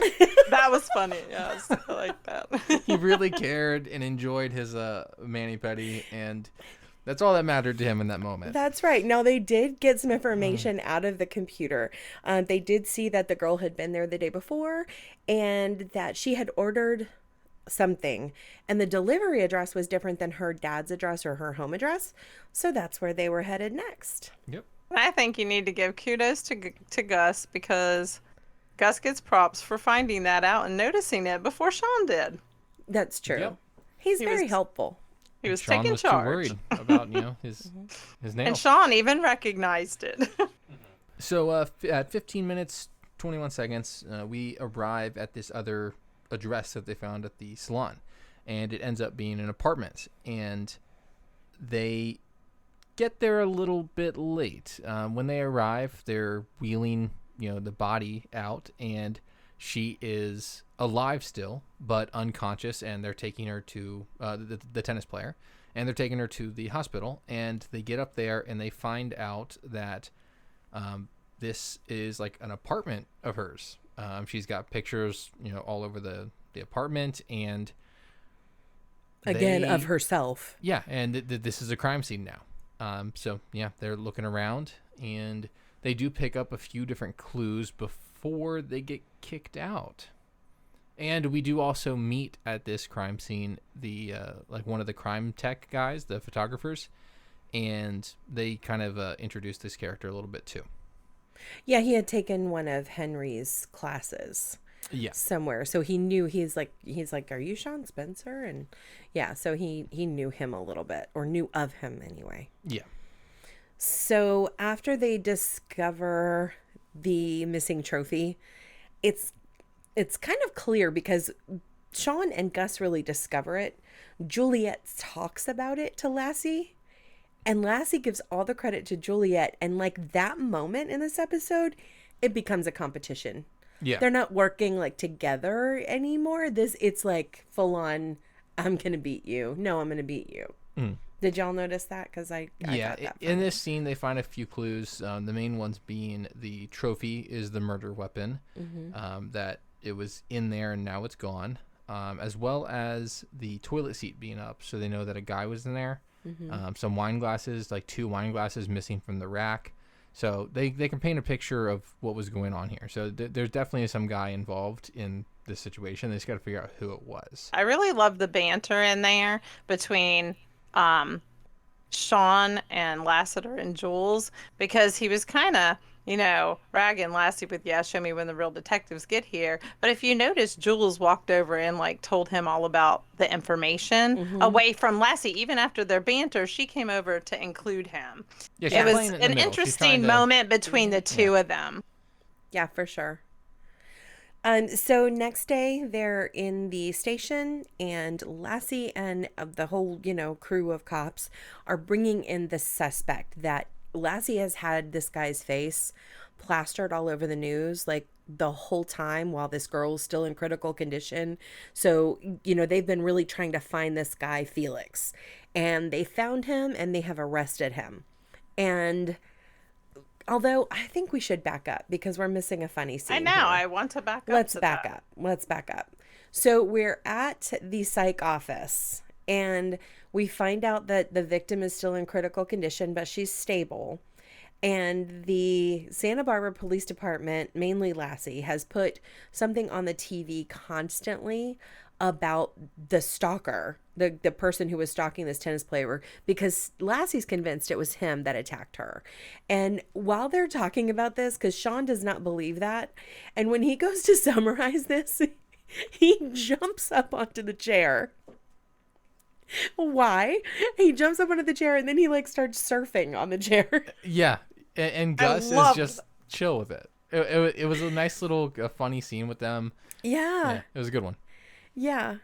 That was funny. Yes, I like that. He really cared and enjoyed his mani-pedi, and that's all that mattered to him in that moment. That's right. Now, they did get some information out of the computer. They did see that the girl had been there the day before, and that she had ordered something, and the delivery address was different than her dad's address or her home address. So that's where they were headed next. Yep. I think you need to give kudos to Gus, because Gus gets props for finding that out and noticing it before Sean did. That's true. Yep. He's He very was- helpful. He was Sean taking was charge. too worried about his And nails. Sean even recognized it. So at 15 minutes 21 seconds, we arrive at this other address that they found at the salon, and it ends up being an apartment, and they get there a little bit late. When they arrive, they're wheeling the body out, and she is alive still but unconscious, and they're taking her to the tennis player, and they're taking her to the hospital. And they get up there and they find out that this is like an apartment of hers. She's got pictures all over the apartment, and Again, of herself. yeah, and this is a crime scene now. So yeah, they're looking around, and they do pick up a few different clues before they get kicked out. And we do also meet at this crime scene the like one of the crime tech guys, the photographers, and they kind of introduce this character a little bit too. Yeah, he had taken one of Henry's classes. Yeah. Somewhere, so he knew. He's like, are you Sean Spencer? And yeah, so he knew him a little bit, or knew of him anyway. Yeah. So after they discover the missing trophy, it's kind of clear, because Sean and Gus really discover it. Juliet talks about it to Lassie, And Lassie gives all the credit to Juliet. And like that moment in this episode, it becomes a competition. Yeah. They're not working like together anymore. It's like full on, I'm going to beat you. No, I'm going to beat you. Did y'all notice that? Because I Yeah, got that in this scene, they find a few clues. The main ones being the trophy is the murder weapon, that it was in there and now it's gone, as well as the toilet seat being up, so they know that a guy was in there. Some wine glasses, like 2 wine glasses missing from the rack. So they can paint a picture of what was going on here. So there's definitely some guy involved in this situation. They just got to figure out who it was. I really love the banter in there between Sean and Lassiter and Jules, because he was kind of, ragging Lassie with, yeah, show me when the real detectives get here. But if you notice, Jules walked over and like told him all about the information away from Lassie. Even after their banter, she came over to include him. Yeah, It was an interesting moment between the two of them. Yeah, for sure. So next day they're in the station, and Lassie and the whole, crew of cops are bringing in the suspect that Lassie has had this guy's face plastered all over the news like the whole time while this girl's still in critical condition. So, they've been really trying to find this guy, Felix, and they found him and they have arrested him. And although I think we should back up because we're missing a funny scene. I know. Here. I want to back up. Let's back up. So we're at the psych office, and we find out that the victim is still in critical condition, but she's stable. And the Santa Barbara Police Department, mainly Lassie, has put something on the TV constantly about the stalker, the person who was stalking this tennis player, because Lassie's convinced it was him that attacked her. And while they're talking about this, because Sean does not believe that, and when he goes to summarize this, he jumps up onto the chair. Why? He jumps up onto the chair and then he like starts surfing on the chair. Yeah, and Gus is just chill with it. It was a nice little funny scene with them. Yeah, it was a good one. Yeah.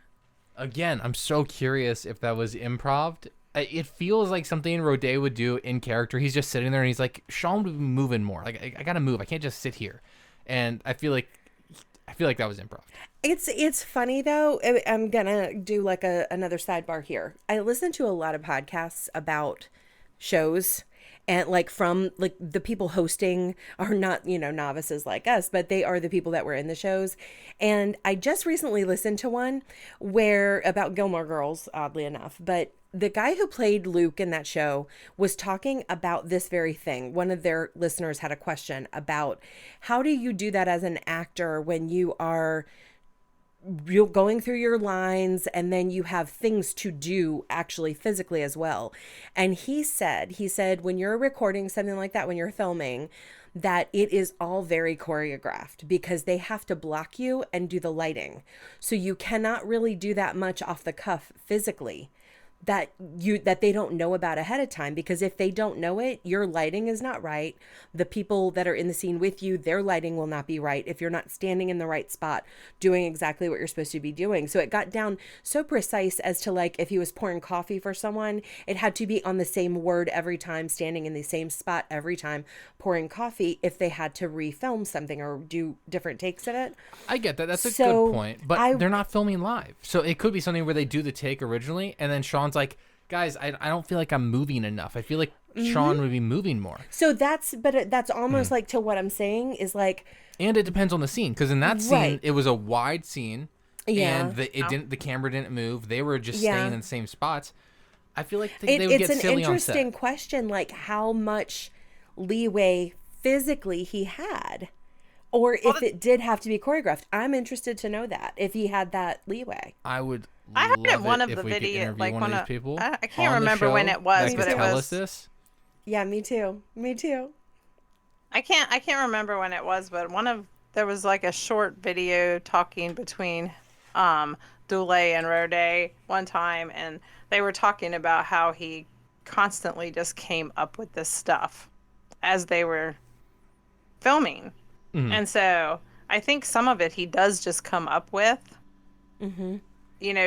Again, I'm so curious if that was improv. It feels like something Roday would do in character. He's just sitting there and he's like, Sean would be moving more. Like I gotta move. I can't just sit here. And I feel like that was improv. It's funny though. I'm gonna do like another sidebar here. I listen to a lot of podcasts about shows, and like from like the people hosting are not, novices like us, but they are the people that were in the shows. And I just recently listened to one where about Gilmore Girls, oddly enough, but the guy who played Luke in that show was talking about this very thing. One of their listeners had a question about how do you do that as an actor when you're going through your lines and then you have things to do actually physically as well. And he said when you're recording something like that, when you're filming, that it is all very choreographed because they have to block you and do the lighting. So you cannot really do that much off the cuff physically that they don't know about ahead of time, because if they don't know it, your lighting is not right. The people that are in the scene with you, their lighting will not be right if you're not standing in the right spot doing exactly what you're supposed to be doing. So it got down so precise as to like if he was pouring coffee for someone, it had to be on the same word every time, standing in the same spot every time pouring coffee if they had to refilm something or do different takes of it. I get that. That's a good point. But they're not filming live. So it could be something where they do the take originally and then Sean's like, guys, I don't feel like I'm moving enough. I feel like Sean would be moving more. So that's almost like to what I'm saying is like. And it depends on the scene, because in that scene, it was a wide scene. Yeah. And the camera didn't move. They were just staying in the same spots. I feel like they would get silly on set. It's an interesting question, like how much leeway physically he had. Or if it did have to be choreographed. I'm interested to know that, if he had that leeway. I would I heard in one of if the we could videos, interview like one of these people I can't remember when it was, that but could it tell was. us this. Yeah, me too. I can't remember when it was, but there was like a short video talking between Dule and Roday one time, and they were talking about how he constantly just came up with this stuff as they were filming. Mm-hmm. And so I think some of it he does just come up with,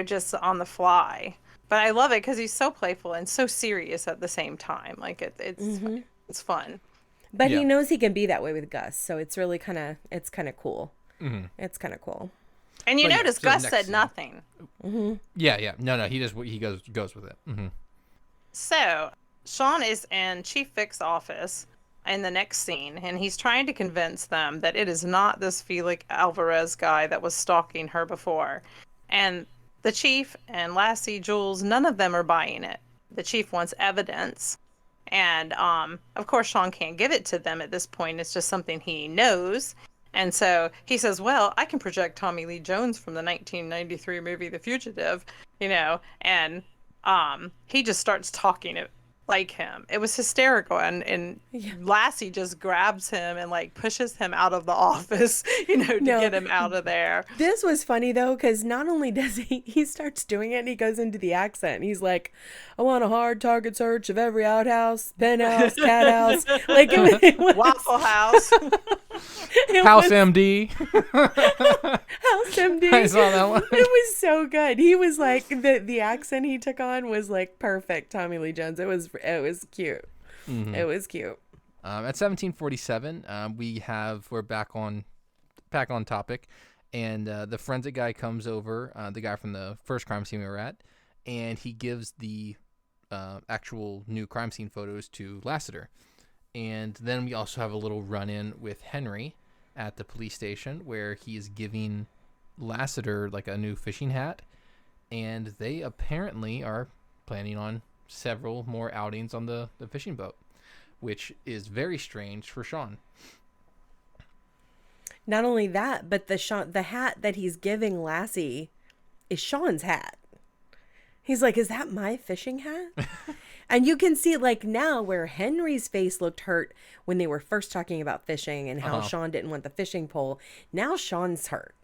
just on the fly. But I love it because he's so playful and so serious at the same time. Like it's fun. But Yeah. he knows he can be that way with Gus, so it's really kind of cool. Mm-hmm. It's kind of cool. And you But yeah, notice so Gus next said scene. nothing. Yeah. No. He goes with it. Mm-hmm. So Sean is in Chief Vic's office in the next scene, and he's trying to convince them that it is not this Felix Alvarez guy that was stalking her before. And the chief and Lassie, Jules, none of them are buying it. The chief wants evidence. And of course, Sean can't give it to them at this point. It's just something he knows. And so he says, well, I can project Tommy Lee Jones from the 1993 movie The Fugitive, and he just starts talking it like him. It was hysterical. And Lassie just grabs him and like pushes him out of the office, to get him out of there. This was funny though, because not only does he starts doing it and he goes into the accent. He's like, I want a hard target search of every outhouse, penthouse, cat house. Like it was Waffle House. House MD. House MD. I saw that one. It was so good. He was like the accent he took on was like perfect. Tommy Lee Jones. It was cute. Mm-hmm. It was cute. At 1747, we're back on topic, and the forensic guy comes over, the guy from the first crime scene we were at, and he gives the actual new crime scene photos to Lassiter. And then we also have a little run-in with Henry at the police station where he is giving Lassiter like a new fishing hat, and they apparently are planning on several more outings on the fishing boat, which is very strange for Sean. Not only that, but the hat that he's giving Lassie is Sean's hat. He's like, is that my fishing hat? And you can see like now where Henry's face looked hurt when they were first talking about fishing and how Sean didn't want the fishing pole. Now Sean's hurt.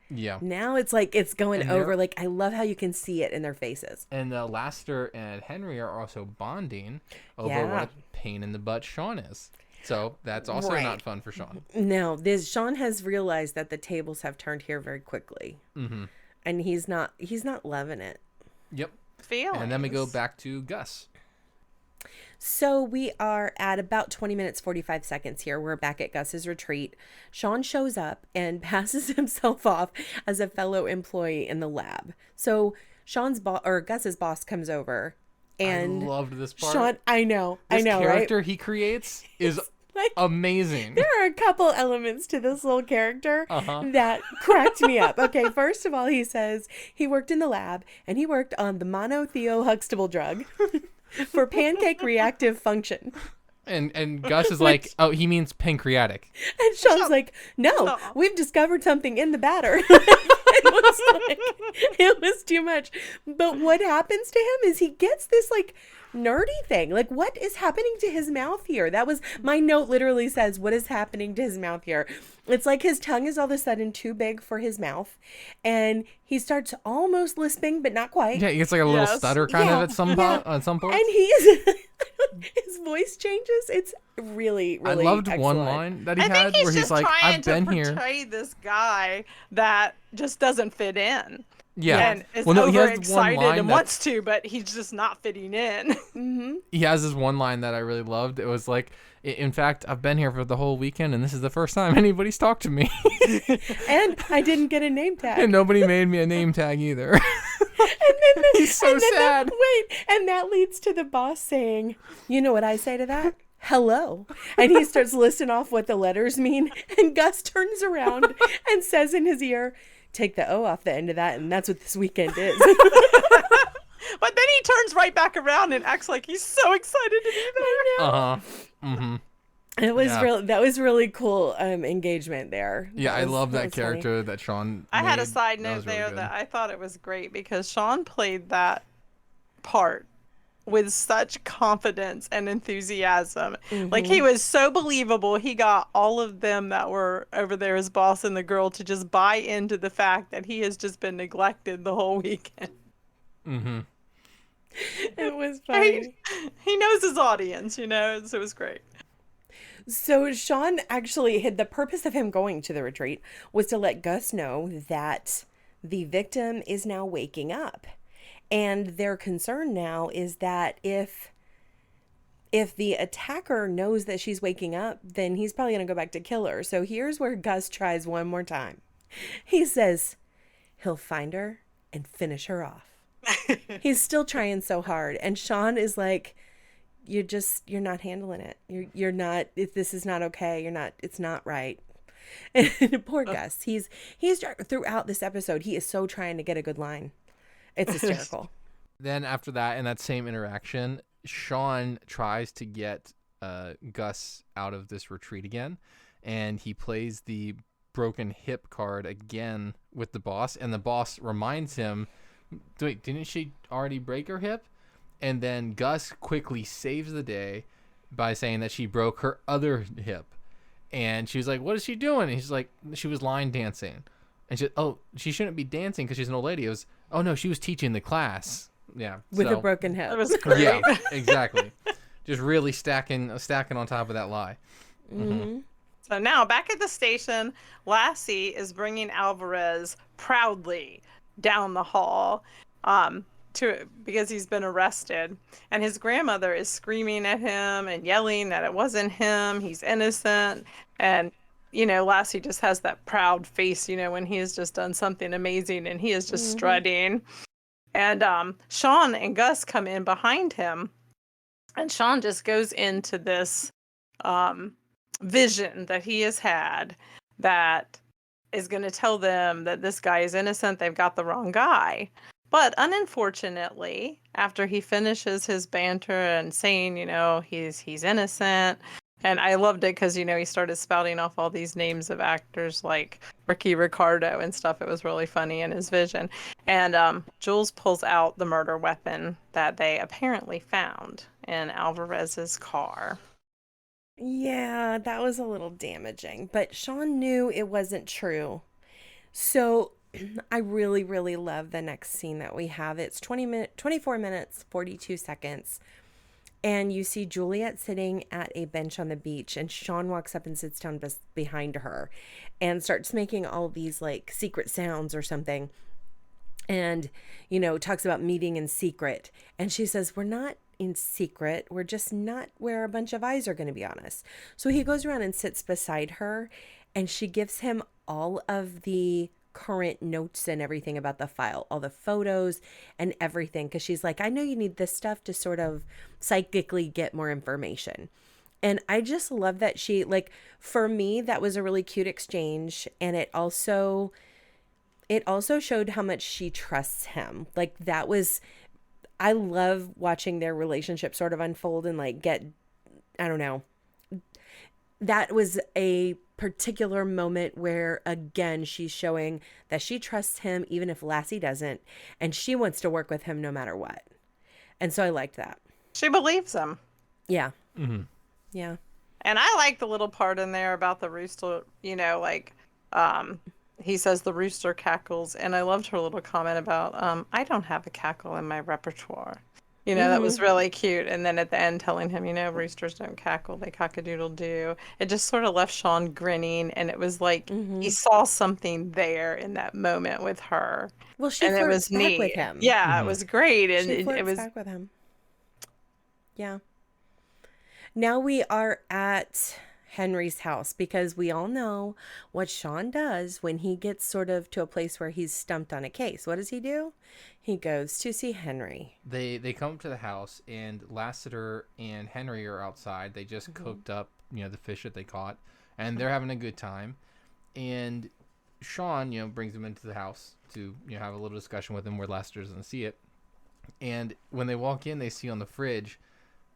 Yeah. Now it's like it's going And over. they're- Like I love how you can see it in their faces. And Lassiter and Henry are also bonding over Yeah. what a pain in the butt Sean is. So that's also Right. not fun for Sean. No, Sean has realized that the tables have turned here very quickly, and he's not loving it. Yep. Feelings. And then we go back to Gus. So we are at about 20 minutes, 45 seconds here. We're back at Gus's retreat. Sean shows up and passes himself off as a fellow employee in the lab. So Gus's boss comes over and I loved this part. Sean, I know, This right? character he creates is Like, amazing. there are a couple elements to this little character that cracked me up. Okay, first of all, he says he worked in the lab and he worked on the monothiohuxtable drug for pancake reactive function. And Gus is like, oh, he means pancreatic. And Sean's like, no, we've discovered something in the batter. It was too much. But what happens to him is he gets this like nerdy thing. Like, what is happening to his mouth here? That was my note, literally says, what is happening to his mouth here? It's like his tongue is all of a sudden too big for his mouth. And he starts almost lisping, but not quite. Yeah, he gets like a little Yes. stutter kind of at some point. And he's his voice changes. It's really, I really loved excellent. one line that he I had think he's where just he's like, trying I've to been here. portray this guy that just doesn't fit in. Yeah. And is Well, no, he has one overexcited line and that- wants to, but he's just not fitting in. He has this one line that I really loved. It was like, in fact, I've been here for the whole weekend, and this is the first time anybody's talked to me. And I didn't get a name tag. And nobody made me a name tag either. And then He's so sad. And that leads to the boss saying, you know what I say to that? Hello. And he starts listing off what the letters mean. And Gus turns around and says in his ear, take the O off the end of that. And that's what this weekend is. But then he turns right back around and acts like he's so excited to be there. Mm-hmm. It was Yeah. that was really cool engagement there. Yeah, I love that was funny. character that Sean I had a made. side That note was really there good. that I thought it was great because Sean played that part with such confidence and enthusiasm. Like he was so believable. He got all of them that were over there, his boss and the girl, to just buy into the fact that he has just been neglected the whole weekend. Mm-hmm. It was funny. He knows his audience, so it was great. So Sean actually had the purpose of him going to the retreat was to let Gus know that the victim is now waking up. And their concern now is that if the attacker knows that she's waking up, then he's probably going to go back to kill her. So here's where Gus tries one more time. He says he'll find her and finish her off. He's still trying so hard. And Sean is like, you're not handling it. You're not, if this is not okay. It's not right. And poor Gus, he's throughout this episode, he is so trying to get a good line. It's hysterical. Then after that, in that same interaction, Sean tries to get Gus out of this retreat again, and he plays the broken hip card again with the boss, and the boss reminds him, wait, didn't she already break her hip? And then Gus quickly saves the day by saying that she broke her other hip. And she was like, what is she doing? And he's like, she was line dancing. And she said, oh, she shouldn't be dancing because she's an old lady. It was, oh no, she was teaching the class. Yeah. With a broken hip. That was great. Yeah, exactly. Just really stacking on top of that lie. Mm-hmm. So now back at the station, Lassie is bringing Alvarez proudly down the hall because he's been arrested. And his grandmother is screaming at him and yelling that it wasn't him. He's innocent. And, Lassie just has that proud face, when he has just done something amazing and he is just strutting. And Sean and Gus come in behind him. And Sean just goes into this vision that he has had that is going to tell them that this guy is innocent. They've got the wrong guy. But unfortunately, after he finishes his banter and saying, he's innocent, and I loved it because, he started spouting off all these names of actors like Ricky Ricardo and stuff. It was really funny in his vision. And Jules pulls out the murder weapon that they apparently found in Alvarez's car. Yeah, that was a little damaging, but Sean knew it wasn't true. So I really, really love the next scene that we have. It's 24 minutes, 42 seconds. And you see Juliet sitting at a bench on the beach, and Sean walks up and sits down behind her and starts making all these like secret sounds or something. And, talks about meeting in secret. And she says, we're not in secret. We're just not where a bunch of eyes are going to be on us. So he goes around and sits beside her, and she gives him all of the current notes and everything about the file, all the photos and everything, because she's like, I know you need this stuff to sort of psychically get more information. And I just love that she, like, for me, that was a really cute exchange. And it also showed how much she trusts him. Like, that was, I love watching their relationship sort of unfold and like get, I don't know. That was a particular moment where, again, she's showing that she trusts him even if Lassie doesn't, and she wants to work with him no matter what. And so I liked that. She believes him. Yeah. Mm-hmm. Yeah. And I like the little part in there about the rooster, he says the rooster cackles. And I loved her little comment about, I don't have a cackle in my repertoire. That was really cute. And then at the end telling him, roosters don't cackle, they cock-a-doodle-doo. It just sort of left Sean grinning. And it was like he saw something there in that moment with her. Well, she and it was back neat. with him. Yeah, it was great. And she it was back with him. Yeah. Now we are at Henry's house because we all know what Sean does when he gets sort of to a place where he's stumped on a case. What does he do? He goes to see Henry. They come to the house, and Lassiter and Henry are outside. They just cooked up, the fish that they caught, and they're having a good time. And Sean, brings them into the house to, have a little discussion with him where Lassiter doesn't see it. And when they walk in, they see on the fridge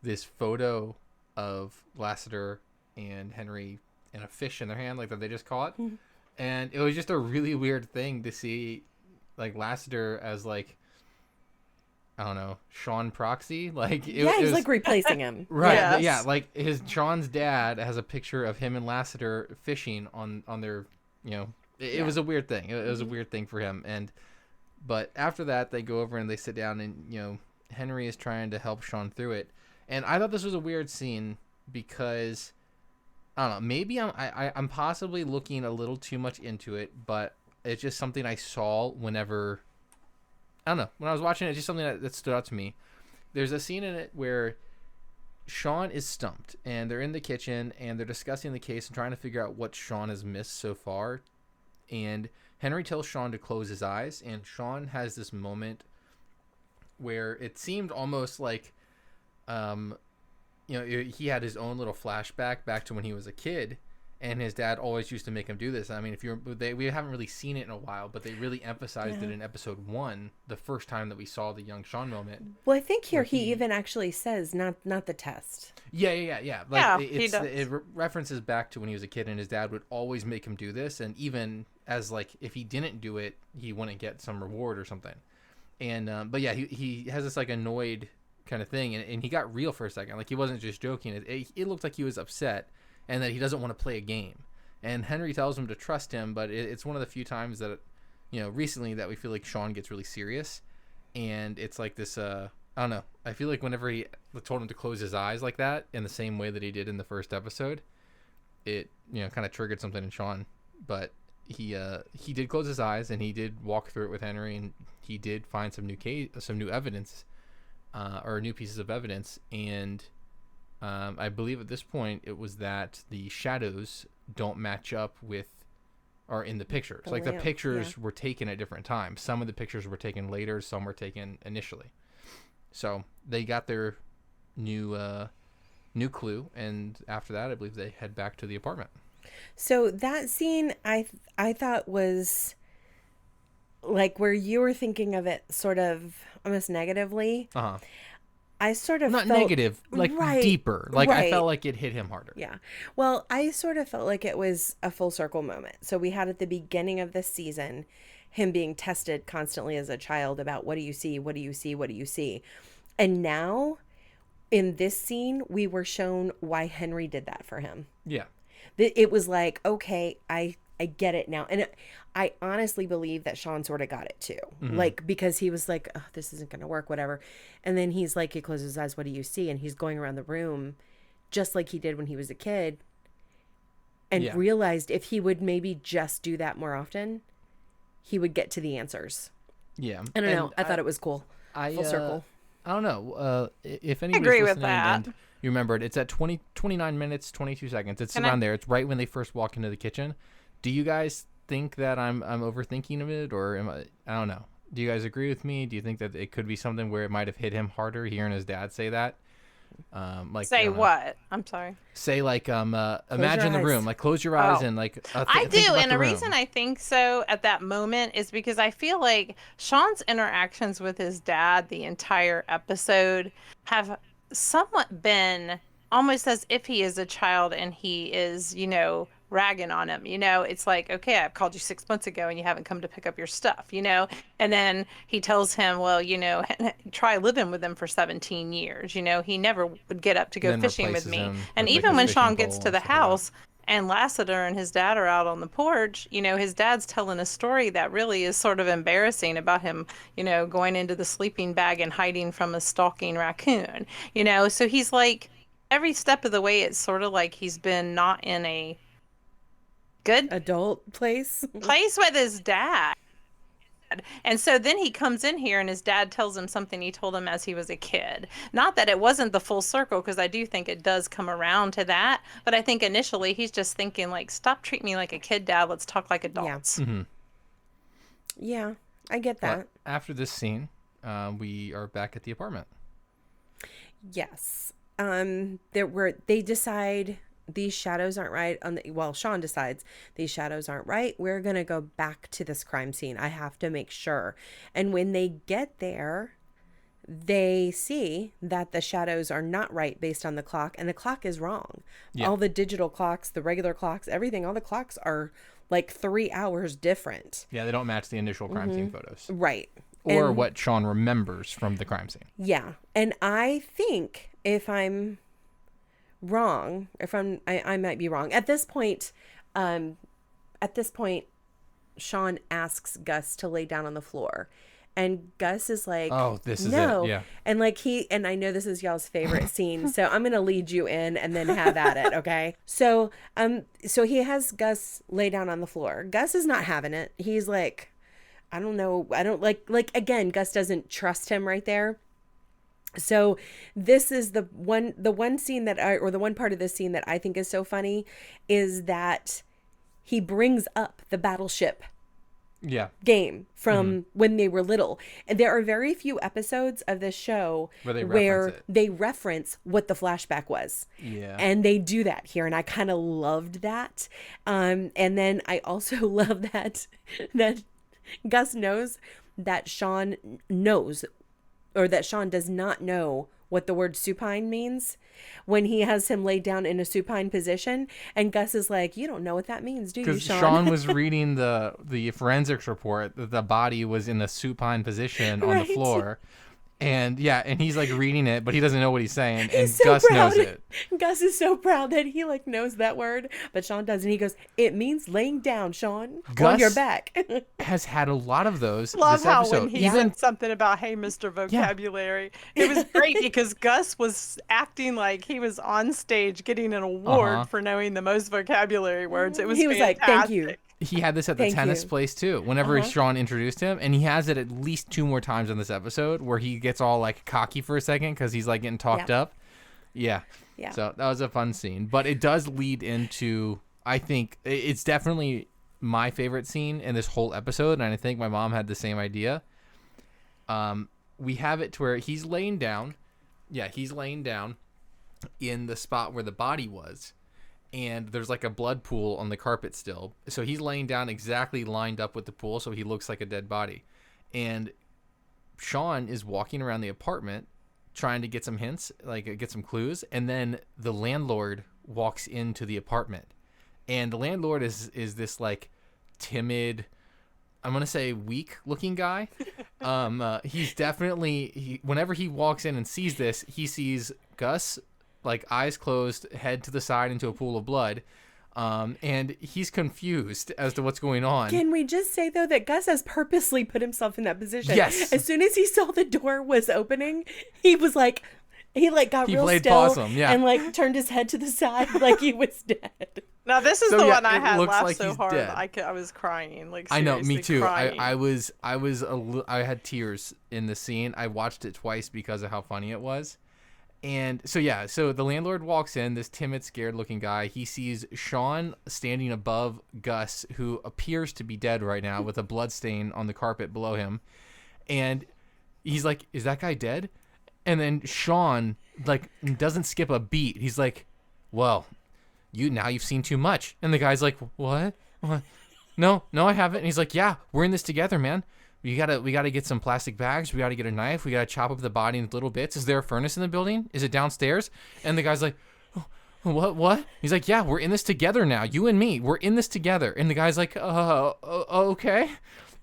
this photo of Lassiter and Henry and a fish in their hand, like that they just caught. And it was just a really weird thing to see, like, Lassiter as, like, I don't know, Sean Proxy. Like, he's like replacing him. Right. Yes. Yeah. Like Sean's dad has a picture of him and Lassiter fishing on their, it was a weird thing. It was a weird thing for him. But after that, they go over and they sit down, and, Henry is trying to help Sean through it. And I thought this was a weird scene because, I don't know, maybe I'm possibly looking a little too much into it, but it's just something I saw whenever I don't know. When I was watching it, it's just something that stood out to me. There's a scene in it where Sean is stumped, and they're in the kitchen, and they're discussing the case and trying to figure out what Sean has missed so far. And Henry tells Sean to close his eyes, and Sean has this moment where it seemed almost like, he had his own little flashback back to when he was a kid, and his dad always used to make him do this. I mean, we haven't really seen it in a while, but they really emphasized it in episode 1, the first time that we saw the young Sean moment. Well, I think here he even actually says not the test. Yeah. He does. It references back to when he was a kid, and his dad would always make him do this, and even as like if he didn't do it, he wouldn't get some reward or something. And but yeah, he has this like annoyed kind of thing, and he got real for a second. Like he wasn't just joking. It looked like he was upset, and that he doesn't want to play a game. And Henry tells him to trust him, but it's one of the few times that, recently that we feel like Sean gets really serious. And it's like this, I don't know. I feel like whenever he told him to close his eyes like that, in the same way that he did in the first episode, it, kind of triggered something in Sean. But he did close his eyes, and he did walk through it with Henry, and he did find some new evidence, or new pieces of evidence. And I believe at this point it was that the shadows don't match up with, or in the pictures. The pictures were taken at different times. Some of the pictures were taken later, some were taken initially. So they got their new clue, and after that, I believe they head back to the apartment. So that scene, I thought was like where you were thinking of it sort of almost negatively. I sort of not felt, negative, like deeper. Like I felt like it hit him harder. Yeah. Well, I sort of felt like it was a full circle moment. So we had at the beginning of this season him being tested constantly as a child about what do you see, what do you see, what do you see. And now in this scene, we were shown why Henry did that for him. Yeah. It was like, okay, I get it now. And I honestly believe that Sean sort of got it too. Mm-hmm. Like, because he was like, oh, this isn't going to work, whatever. And then he's like, he closes his eyes, what do you see? And he's going around the room just like he did when he was a kid, and realized if he would maybe just do that more often, he would get to the answers. Yeah. I don't know. I thought it was cool. Full circle. I don't know. If anybody's agree listening with that. and you remember it, it's at 29 minutes, 22 seconds. It's around there. It's right when they first walk into the kitchen. Do you guys think that I'm overthinking of it, or am I don't know. Do you guys agree with me? Do you think that it could be something where it might have hit him harder hearing his dad say that? Say what? I'm sorry. Say like imagine the room, like close your eyes and like I do, and the room. reason I think so at that moment is because I feel like Sean's interactions with his dad the entire episode have somewhat been almost as if he is a child and he is, ragging on him. It's like, okay, I've called you 6 months ago and you haven't come to pick up your stuff, and then he tells him, well, try living with him for 17 years. He never would get up to go fishing with me. And even when Sean gets to the house and Lassiter and his dad are out on the porch, his dad's telling a story that really is sort of embarrassing about him, going into the sleeping bag and hiding from a stalking raccoon, so he's like, every step of the way, it's sort of like he's been not in a good adult place with his dad. And so then he comes in here and his dad tells him something he told him as he was a kid. Not that it wasn't the full circle, because I do think it does come around to that. But I think initially he's just thinking like, stop treating me like a kid, Dad. Let's talk like adults. Yeah, yeah, I get that. But after this scene, we are back at the apartment. Yes. They decide these shadows aren't right Sean decides these shadows aren't right. We're going to go back to this crime scene. I have to make sure. And when they get there, they see that the shadows are not right based on the clock, and the clock is wrong. Yeah. All the digital clocks, the regular clocks, everything, all the clocks are like 3 hours different. Yeah, they don't match the initial crime scene photos. Right. Or what Sean remembers from the crime scene. Yeah. And I think if I'm wrong, I might be wrong. At this point, Sean asks Gus to lay down on the floor. And Gus is like, oh, this is it. Yeah. And like and I know this is y'all's favorite scene, so I'm going to lead you in and then have at it. Okay. So he has Gus lay down on the floor. Gus is not having it. He's like, I don't know. I don't like again, Gus doesn't trust him right there. So this is the one scene that or the one part of this scene that I think is so funny is that he brings up the Battleship game from when they were little. And there are very few episodes of this show where they reference what the flashback was. Yeah. And they do that here. And I kind of loved that. And then I also love that Gus knows that Sean knows, or that Sean does not know what the word supine means when he has him laid down in a supine position. And Gus is like, you don't know what that means, do you, Because Sean? Sean was reading the forensics report that the body was in a supine position on the floor. And and he's like reading it, but he doesn't know what he's saying. And so Gus proud. knows it. Gus is so proud that he like knows that word, but Sean doesn't. He goes, it means laying down, Sean, Gus on your back. has had a lot of those Love this how episode. when he said something about, hey, Mr. Vocabulary, it was great because Gus was acting like he was on stage getting an award for knowing the most vocabulary words. It was He was like, thank you. He had this at the tennis place too. Whenever Sean introduced him, and he has it at least 2 more times in this episode where he gets all like cocky for a second because he's like getting talked up. Yeah. So that was a fun scene, but it does lead into, I think it's definitely my favorite scene in this whole episode, and I think my mom had the same idea. We have it to where he's laying down. Yeah, he's laying down in the spot where the body was. And there's like a blood pool on the carpet still. So he's laying down exactly lined up with the pool, so he looks like a dead body. And Sean is walking around the apartment trying to get some hints, like get some clues. And then the landlord walks into the apartment. And the landlord is this like timid, I'm going to say weak looking guy. He's definitely, whenever he walks in and sees this, he sees Gus, like eyes closed, head to the side into a pool of blood. And he's confused as to what's going on. Can we just say, though, that Gus has purposely put himself in that position? Yes. As soon as he saw the door was opening, he was like, he got real played still possum, and like turned his head to the side like he was dead. Now this is So, the yeah, one I it had looks laughed like so he's hard dead. I was crying. Like I know, me seriously too. crying. I had tears in the scene. I watched it twice because of how funny it was. And so the landlord walks in, this timid, scared looking guy. He sees Sean standing above Gus, who appears to be dead right now with a blood stain on the carpet below him. And he's like, is that guy dead? And then Sean like doesn't skip a beat. He's like, well, you've seen too much. And the guy's like, what? No, I haven't. And he's like, yeah, we're in this together, man. We gotta get some plastic bags. We gotta get a knife. We gotta chop up the body into little bits. Is there a furnace in the building? Is it downstairs? And the guy's like, oh, what? He's like, yeah, we're in this together now. You and me, we're in this together. And the guy's like, okay.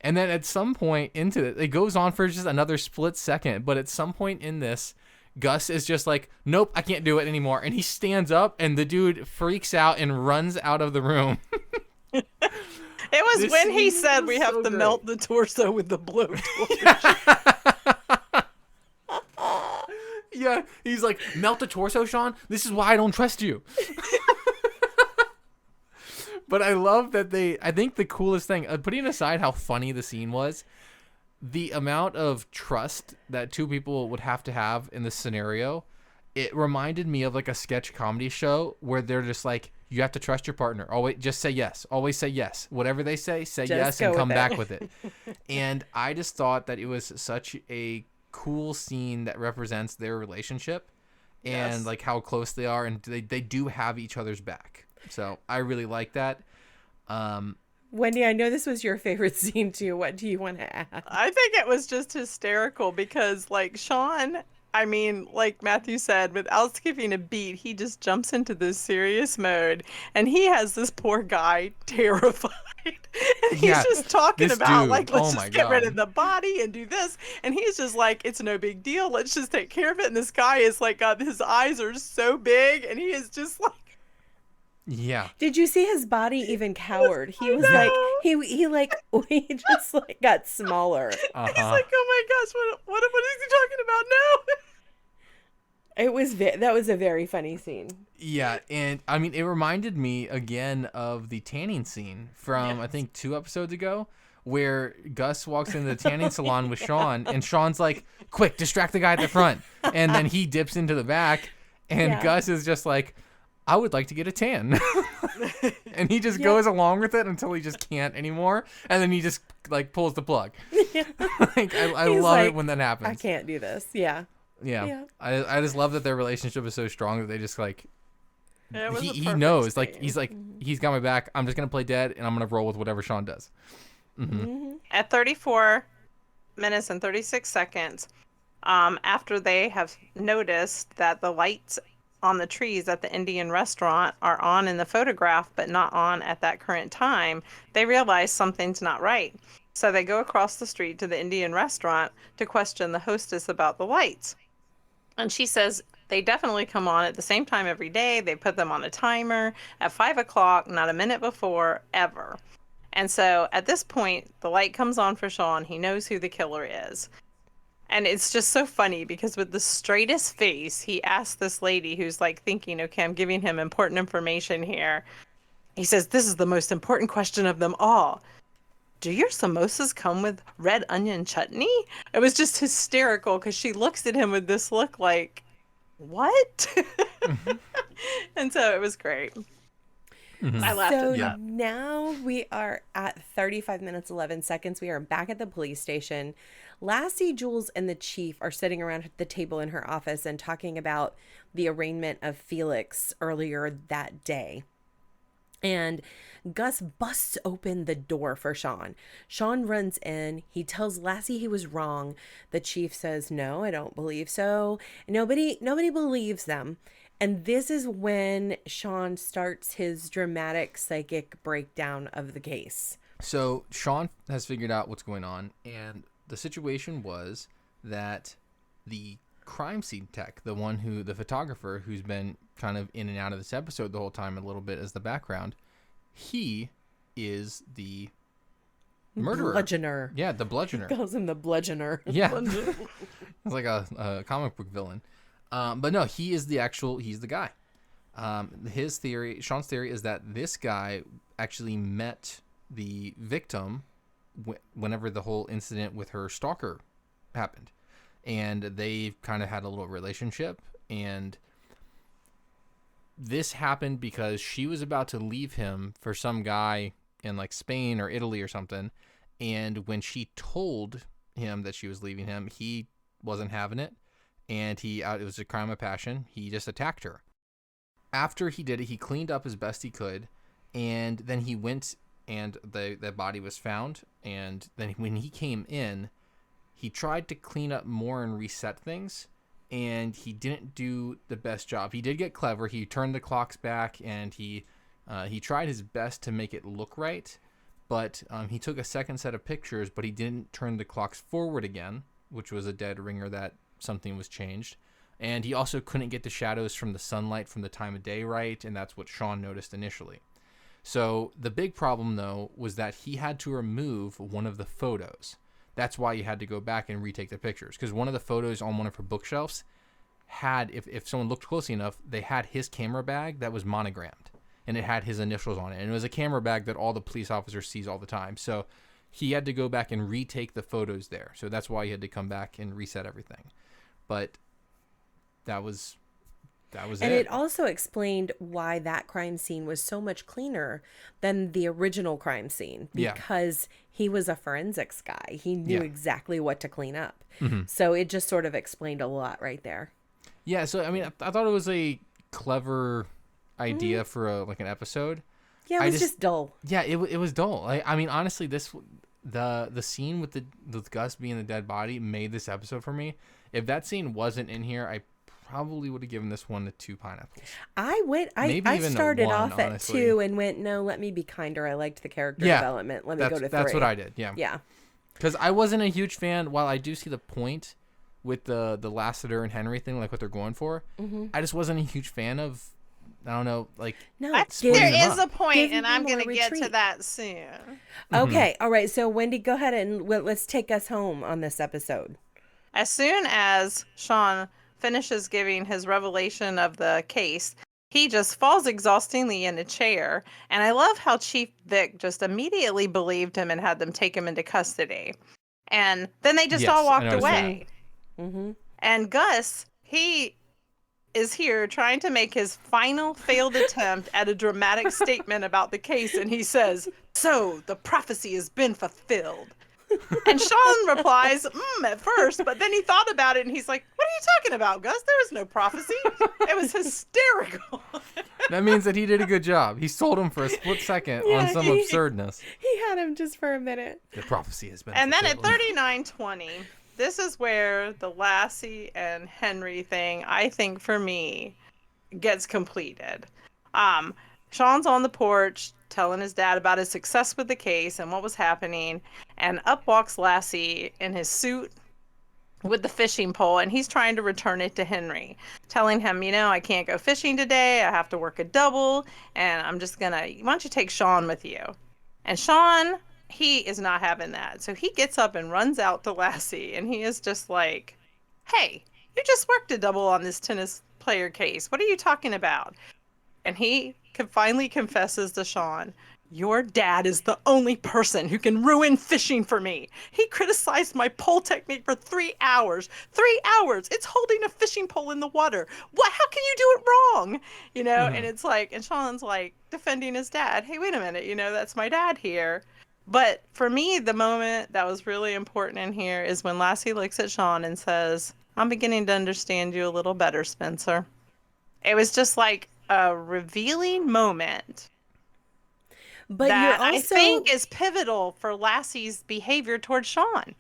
And then at some point into it goes on for just another split second. But at some point in this, Gus is just like, nope, I can't do it anymore. And he stands up, and the dude freaks out and runs out of the room. It was when he said we have to melt the torso with the blowtorch. Yeah, he's like, melt the torso, Sean? This is why I don't trust you. But I love that I think the coolest thing, putting aside how funny the scene was, the amount of trust that two people would have to have in this scenario, it reminded me of like a sketch comedy show where they're just like, you have to trust your partner. Always just say yes. Always say yes. Whatever they say yes and come back with it. And I just thought that it was such a cool scene that represents their relationship and like how close they are, and they do have each other's back. So I really like that. Wendy, I know this was your favorite scene too. What do you want to add? I think it was just hysterical because, like, Sean, I mean, like Matthew said, without skipping a beat, he just jumps into this serious mode, and he has this poor guy terrified. And he's just talking about, dude, like, let's just get rid of the body and do this. And he's just like, it's no big deal. Let's just take care of it. And this guy is like, his eyes are so big, and he is just like, yeah. Did you see his body even cowered? He was like, he just like got smaller. He's like, oh my gosh, what is he talking about now? That was a very funny scene. Yeah, and I mean, it reminded me again of the tanning scene from I think 2 episodes ago, where Gus walks into the tanning salon with Sean, and Sean's like, quick, distract the guy at the front. And then he dips into the back, and Gus is just like, I would like to get a tan. And he just goes along with it until he just can't anymore. And then he just like pulls the plug. Like, I love it when that happens. I can't do this. Yeah. I just love that their relationship is so strong that they just like, he knows, exchange. like, he's like, he's got my back. I'm just going to play dead, and I'm going to roll with whatever Sean does. At 34 minutes and 36 seconds, after they have noticed that the lights on the trees at the Indian restaurant are on in the photograph, but not on at that current time, they realize something's not right. So they go across the street to the Indian restaurant to question the hostess about the lights. And she says they definitely come on at the same time every day. They put them on a timer at 5 o'clock, not a minute before, ever. And so at this point, the light comes on for Sean. He knows who the killer is. And it's just so funny because with the straightest face, he asks this lady who's like thinking, okay, I'm giving him important information here. He says, this is the most important question of them all. Do your samosas come with red onion chutney? It was just hysterical because she looks at him with this look like, what? And so it was great. I laughed at that. Now we are at 35 minutes, 11 seconds. We are back at the police station. Lassie, Jules, and the chief are sitting around the table in her office and talking about the arraignment of Felix earlier that day. And Gus busts open the door for Sean. Sean runs in. He tells Lassie he was wrong. The chief says, no, I don't believe so. Nobody believes them. And this is when Sean starts his dramatic psychic breakdown of the case. So Sean has figured out what's going on, and the situation was that the crime scene tech, the photographer who's been kind of in and out of this episode the whole time a little bit as the background, he is the murderer. Bludgeoner. Yeah, the bludgeoner. He calls him the bludgeoner. Yeah. It's like a comic book villain. But no, he's the guy. Sean's theory is that this guy actually met the victim whenever the whole incident with her stalker happened. And they kind of had a little relationship. And this happened because she was about to leave him for some guy in like Spain or Italy or something. And when she told him that she was leaving him, he wasn't having it. And it was a crime of passion. He just attacked her. After he did it, he cleaned up as best he could. And then he went and the body was found. And then when he came in, he tried to clean up more and reset things. And he didn't do the best job. He did get clever. He turned the clocks back and he tried his best to make it look right. But he took a second set of pictures, but he didn't turn the clocks forward again, which was a dead ringer that something was changed. And he also couldn't get the shadows from the sunlight from the time of day right, and that's what Sean noticed initially. So the big problem, though, was that he had to remove one of the photos. That's why he had to go back and retake the pictures, because one of the photos on one of her bookshelves had, if someone looked closely enough, they had his camera bag that was monogrammed, and it had his initials on it. And it was a camera bag that all the police officers sees all the time. So he had to go back and retake the photos there. So that's why he had to come back and reset everything. But that was and it also explained why that crime scene was so much cleaner than the original crime scene, because he was a forensics guy. He knew exactly what to clean up. Mm-hmm. So it just sort of explained a lot right there. Yeah, so I mean, I thought it was a clever idea for an episode. Yeah, it was just dull. Yeah, it was dull. I mean, honestly, the scene with Gus being the dead body made this episode for me. If that scene wasn't in here, I probably would have given this one 2 pineapples. I started off at 2 and went, no, let me be kinder. I liked the character development. Let me go to 3. That's what I did. Yeah. Because I wasn't a huge fan. While I do see the point with the Lassiter and Henry thing, like what they're going for, I just wasn't a huge fan of. I don't know, like. No, there is a point, and I'm going to get to that soon. Okay, all right. So Wendy, go ahead and let's take us home on this episode. As soon as Sean finishes giving his revelation of the case, he just falls exhaustingly in a chair. And I love how Chief Vic just immediately believed him and had them take him into custody. And then they just all Yes, I walked noticed that. away. Mm-hmm. And Gus, he is here trying to make his final failed attempt at a dramatic statement about the case. And he says, "So the prophecy has been fulfilled." And Sean replies, at first, but then he thought about it and he's like, "What are you talking about, Gus? There was no prophecy." It was hysterical. That means that he did a good job. He sold him for a split second on some absurdness. He had him just for a minute. The prophecy has been And then at fulfilled. 39:20, this is where the Lassie and Henry thing, I think for me, gets completed. Sean's on the porch telling his dad about his success with the case and what was happening, and up walks Lassie in his suit with the fishing pole, and he's trying to return it to Henry, telling him, I can't go fishing today, I have to work a double, and I'm just gonna, why don't you take Sean with you? And Sean, he is not having that. So he gets up and runs out to Lassie, and he is just like, "Hey, you just worked a double on this tennis player case. What are you talking about?" And he finally confesses to Sean, "Your dad is the only person who can ruin fishing for me. He criticized my pole technique for 3 hours. 3 hours! It's holding a fishing pole in the water. What? How can you do it wrong?" And it's like, and Sean's like defending his dad. "Hey, wait a minute. That's my dad here." But for me, the moment that was really important in here is when Lassie looks at Sean and says, "I'm beginning to understand you a little better, Spencer." It was just like a revealing moment. But that you're also, I think is pivotal for Lassie's behavior towards Sean.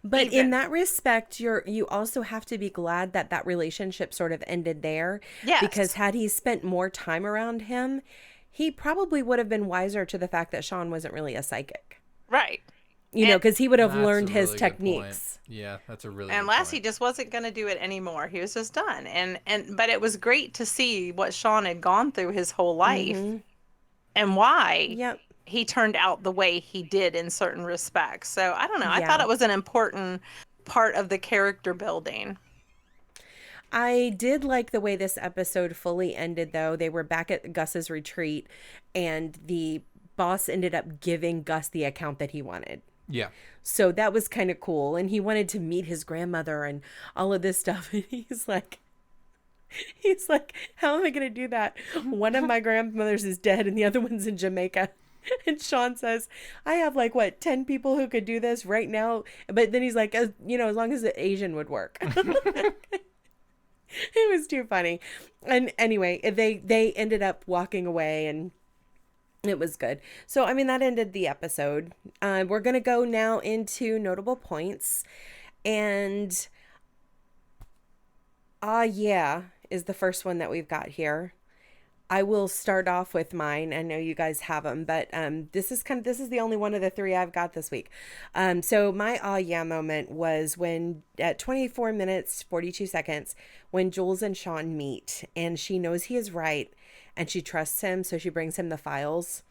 but in that respect, you also have to be glad that that relationship sort of ended there. Yes. Because had he spent more time around him, he probably would have been wiser to the fact that Sean wasn't really a psychic. Right. Because he would have That's learned a his really good point. techniques. Yeah, that's a really And good Lassie point. just wasn't going to do it anymore. He was just done. But it was great to see what Sean had gone through his whole life and why Yep. he turned out the way he did in certain respects. So I don't know. I Yeah. thought it was an important part of the character building. I did like the way this episode fully ended, though. They were back at Gus's retreat, and the boss ended up giving Gus the account that he wanted. Yeah. So that was kind of cool. And he wanted to meet his grandmother and all of this stuff. And he's like, how am I going to do that? One of my grandmothers is dead and the other one's in Jamaica. And Sean says, "I have 10 people who could do this right now." But then he's like, as long as the Asian would work. It was too funny. And anyway, they ended up walking away, and it was good. So, that ended the episode. We're going to go now into notable points. And, yeah, is the first one that we've got here. I will start off with mine. I know you guys have them, but this is the only one of the three I've got this week. So my yeah moment was when at 24 minutes 42 seconds when Jules and Sean meet, and she knows he is right and she trusts him, so she brings him the files.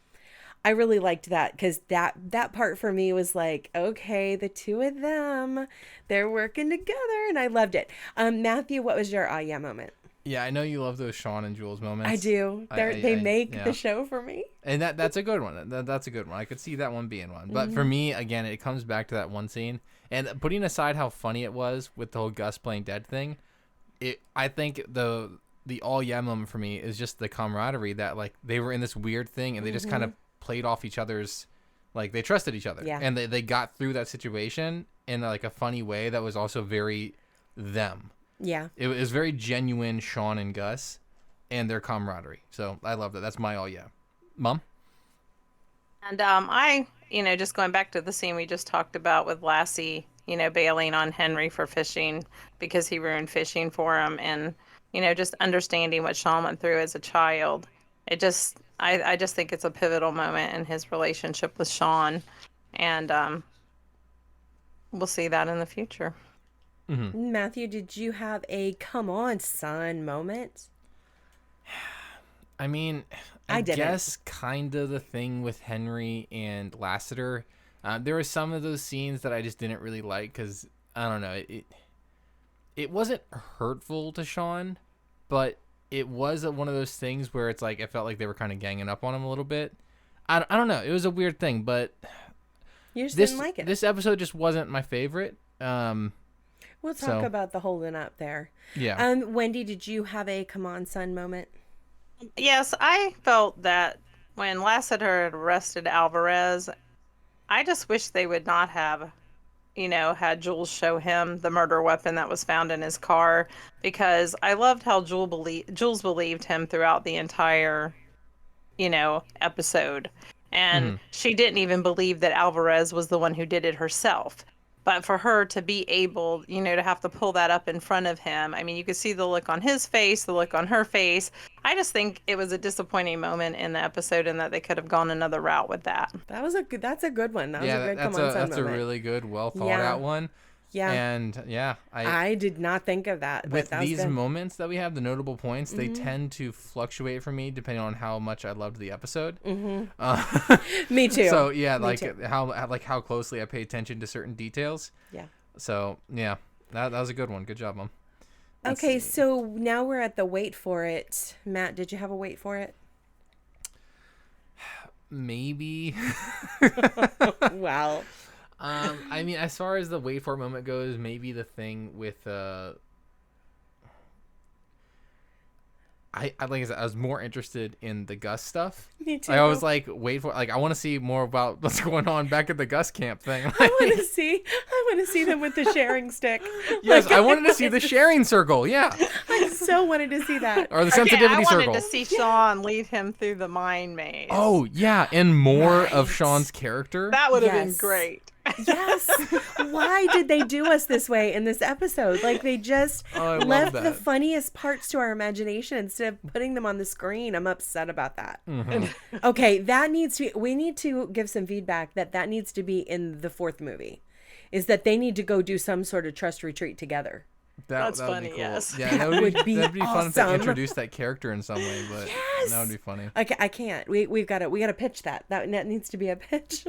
I really liked that because that part for me was like, okay, the two of them, they're working together, and I loved it. Matthew, what was your yeah moment? Yeah, I know you love those Sean and Jules moments. I do. They make the show for me. And that's a good one. That's a good one. I could see that one being one. But for me, again, it comes back to that one scene. And putting aside how funny it was with the whole Gus playing dead thing, I think the all yeah moment for me is just the camaraderie that they were in this weird thing and they just kind of played off each other's, they trusted each other. Yeah. And they got through that situation in a funny way that was also very them. Yeah. It was very genuine, Sean and Gus and their camaraderie. So I love that. That's my all yeah. Mom? And I, just going back to the scene we just talked about with Lassie, bailing on Henry for fishing because he ruined fishing for him, and, just understanding what Sean went through as a child. It just, I just think it's a pivotal moment in his relationship with Sean. And we'll see that in the future. Mm-hmm. Matthew, did you have a come on son moment? I mean, I guess kind of the thing with Henry and Lassiter. There were some of those scenes that I just didn't really like because, I don't know, it wasn't hurtful to Sean, but it was one of those things where it's like, I felt like they were kind of ganging up on him a little bit. I don't know. It was a weird thing, but You just didn't like it. This episode just wasn't my favorite. We'll talk about the holding up there. Yeah. Wendy, did you have a come on son moment? Yes, I felt that when Lassiter had arrested Alvarez, I just wish they would not have, had Jules show him the murder weapon that was found in his car, because I loved how Jules believed him throughout the entire, episode. And she didn't even believe that Alvarez was the one who did it herself. But for her to be able, to have to pull that up in front of him, I mean, you could see the look on his face, the look on her face. I just think it was a disappointing moment in the episode, and that they could have gone another route with that. That's a good one. That was a good come on son moment. That's a really good, well thought out one. Yeah. And I did not think of that. With that these moments that we have, the notable points, they tend to fluctuate for me depending on how much I loved the episode. Me too. So yeah, how closely I pay attention to certain details. Yeah. So yeah, that was a good one. Good job, Mom. Okay, so now we're at the wait for it. Matt, did you have a wait for it? Maybe. Wow. I mean, as far as the wait for it moment goes, maybe the thing with I like I said, I was more interested in the Gus stuff. Me too. I was like, wait for I want to see more about what's going on back at the Gus camp thing. I want to see them with the sharing stick. Yes, I wanted to see the sharing circle. Yeah, I so wanted to see that. Or the sensitivity circle. I wanted to see Sean lead him through the mind maze. Oh yeah, and more of Sean's character. That would have been great. Yes. Why did they do us this way in this episode? Like, they just left the funniest parts to our imagination instead of putting them on the screen. I'm upset about that. Okay, we need to give some feedback that needs to be in the fourth movie. Is that they need to go do some sort of trust retreat together. That's that would funny, be cool. yes. Yeah, that would be awesome. fun to introduce that character in some way, but that would be funny. Okay, I can't. We got to pitch that. That needs to be a pitch.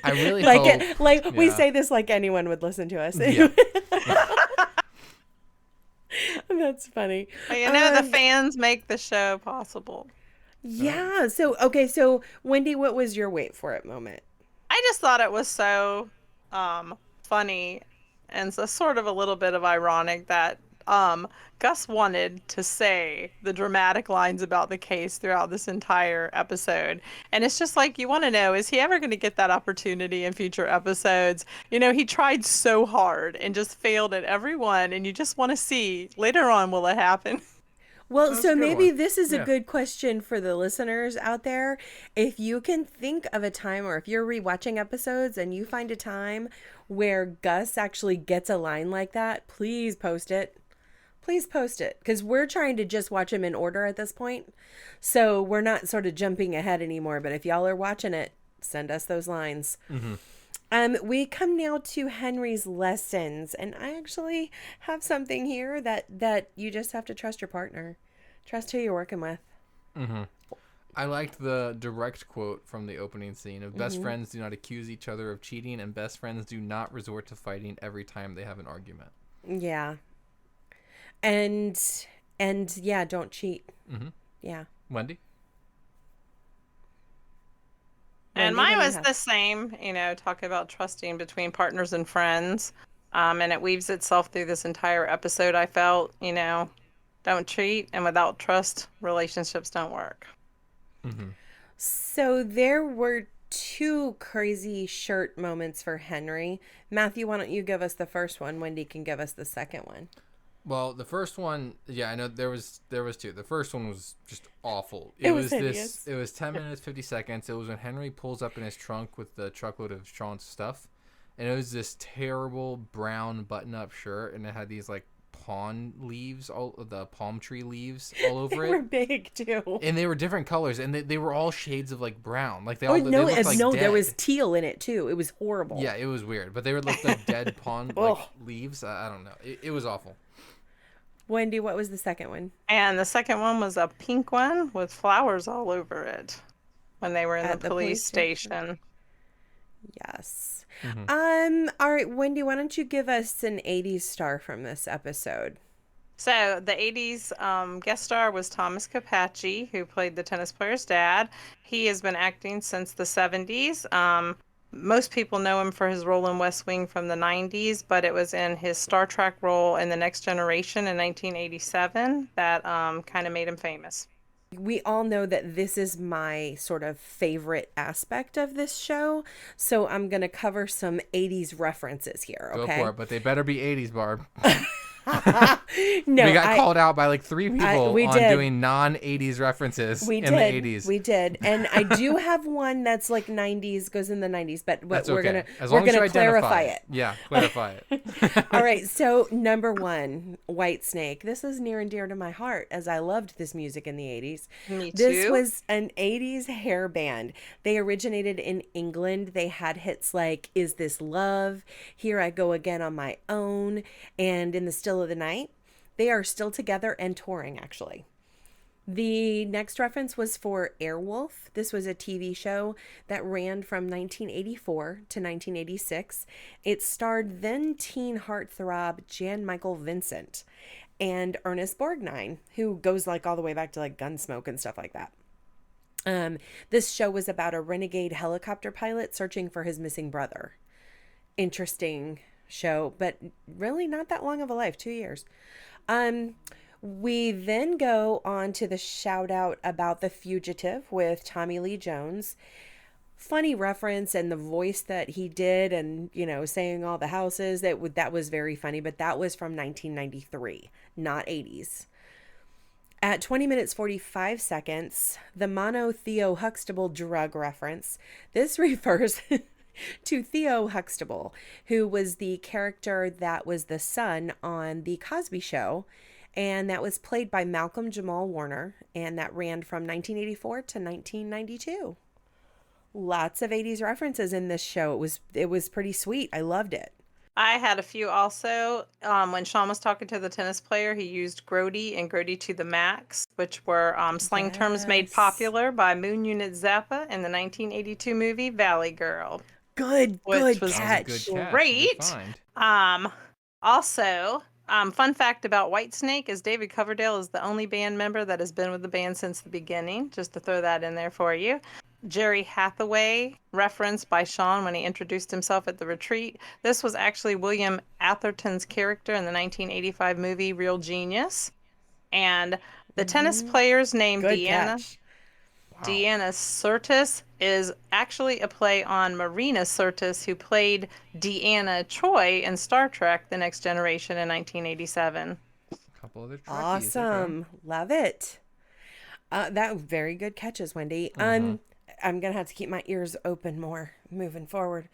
I really hope. We say this like anyone would listen to us. Yeah. That's funny. The fans make the show possible. Yeah. So Wendy, what was your wait for it moment? I just thought it was so funny, and so sort of a little bit of ironic that Gus wanted to say the dramatic lines about the case throughout this entire episode. And it's just like, you want to know, is he ever going to get that opportunity in future episodes? He tried so hard and just failed at every one. And you just want to see later on, will it happen? Well, so maybe this is a good question for the listeners out there. If you can think of a time, or if you're rewatching episodes and you find a time where Gus actually gets a line like that, please post it. Please post it, because we're trying to just watch them in order at this point. So we're not sort of jumping ahead anymore. But if y'all are watching it, send us those lines. We come now to Henry's lessons, and I actually have something here that you just have to trust your partner. Trust who you're working with. I liked the direct quote from the opening scene of best friends do not accuse each other of cheating, and best friends do not resort to fighting every time they have an argument. Yeah. And yeah, don't cheat. Yeah. Wendy? And mine was the same, talking about trusting between partners and friends. And it weaves itself through this entire episode. I felt, don't cheat, and without trust, relationships don't work. So there were two crazy shirt moments for Henry. Matthew, why don't you give us the first one? Wendy can give us the second one. Well, the first one, yeah, I know there was two. The first one was just awful. It was hideous. It was 10 minutes, 50 seconds. It was when Henry pulls up in his trunk with the truckload of Sean's stuff, and it was this terrible brown button-up shirt, and it had these like palm tree leaves all over it. They were big too, and they were different colors, and they were all shades of like brown. Like they there dead. was teal in it too. It was horrible. Yeah, it was weird, but they were like dead palm leaves. I don't know. It was awful. Wendy, what was the second one? And the second one was a pink one with flowers all over it when they were in the police station. Yes. All right, Wendy, why don't you give us an 80s star from this episode? So the 80s guest star was Thomas Capacci, who played the tennis player's dad. He has been acting since the 70s. Most people know him for his role in West Wing from the 90s, but it was in his Star Trek role in The Next Generation in 1987 that kind of made him famous. We all know that this is my sort of favorite aspect of this show, so I'm going to cover some 80s references here, Go okay? for it, but they better be 80s, Barb. No, we got called out by like 3 people we on did. doing non-80s references We in did. the 80s. We did. And I do have one that's like 90s, goes in the 90s, but That's we're okay. going to clarify it. Yeah, clarify it. All right, so number 1, White Snake. This is near and dear to my heart as I loved this music in the 80s. Me This too. was an 80s hair band. They originated in England. They had hits like Is This Love, Here I Go Again on My Own, and In the Still of the Night. They are still together and touring, actually. The next reference was for Airwolf. This was a TV show that ran from 1984 to 1986. It starred then teen heartthrob Jan Michael Vincent and Ernest Borgnine, who goes like all the way back to like Gunsmoke and stuff like that. This show was about a renegade helicopter pilot searching for his missing brother. Interesting show, but really not that long of a life, 2 years. We then go on to the shout out about The Fugitive with Tommy Lee Jones. Funny reference, and the voice that he did, and saying all the houses, that was very funny, but that was from 1993, not 80s. At 20 minutes 45 seconds, the Mono Theo Huxtable drug reference. This refers to Theo Huxtable, who was the character that was the son on The Cosby Show, and that was played by Malcolm Jamal Warner, and that ran from 1984 to 1992. Lots of 80s references in this show. It was pretty sweet. I loved it. I had a few also. When Sean was talking to the tennis player, he used Grody and Grody to the Max, which were slang terms made Yes. popular by Moon Unit Zappa in the 1982 movie Valley Girl. Good Which was catch. Good catch. Great. Good find. Also, fun fact about Whitesnake is David Coverdale is the only band member that has been with the band since the beginning, just to throw that in there for you. Jerry Hathaway, referenced by Sean when he introduced himself at the retreat. This was actually William Atherton's character in the 1985 movie Real Genius. And the tennis player's name, Good Deanna. catch. Deanna Sirtis is actually a play on Marina Sirtis, who played Deanna Troi in Star Trek The Next Generation in 1987. A couple other Trekkies. Awesome. Love it. That very good catches, Wendy. I'm going to have to keep my ears open more moving forward.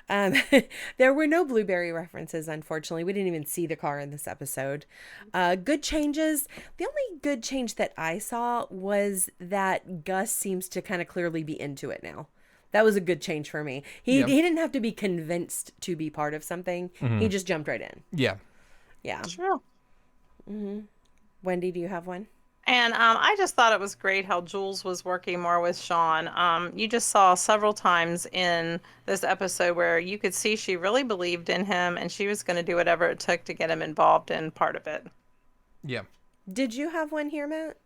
There were no blueberry references, unfortunately. We didn't even see the car in this episode. Good changes. The only good change that I saw was that Gus seems to kind of clearly be into it now. That was a good change for me. He didn't have to be convinced to be part of something. He just jumped right in. Yeah. Yeah. True. Wendy, do you have one? And I just thought it was great how Jules was working more with Sean. You just saw several times in this episode where you could see she really believed in him and she was going to do whatever it took to get him involved in part of it. Yeah. Did you have one here, Matt?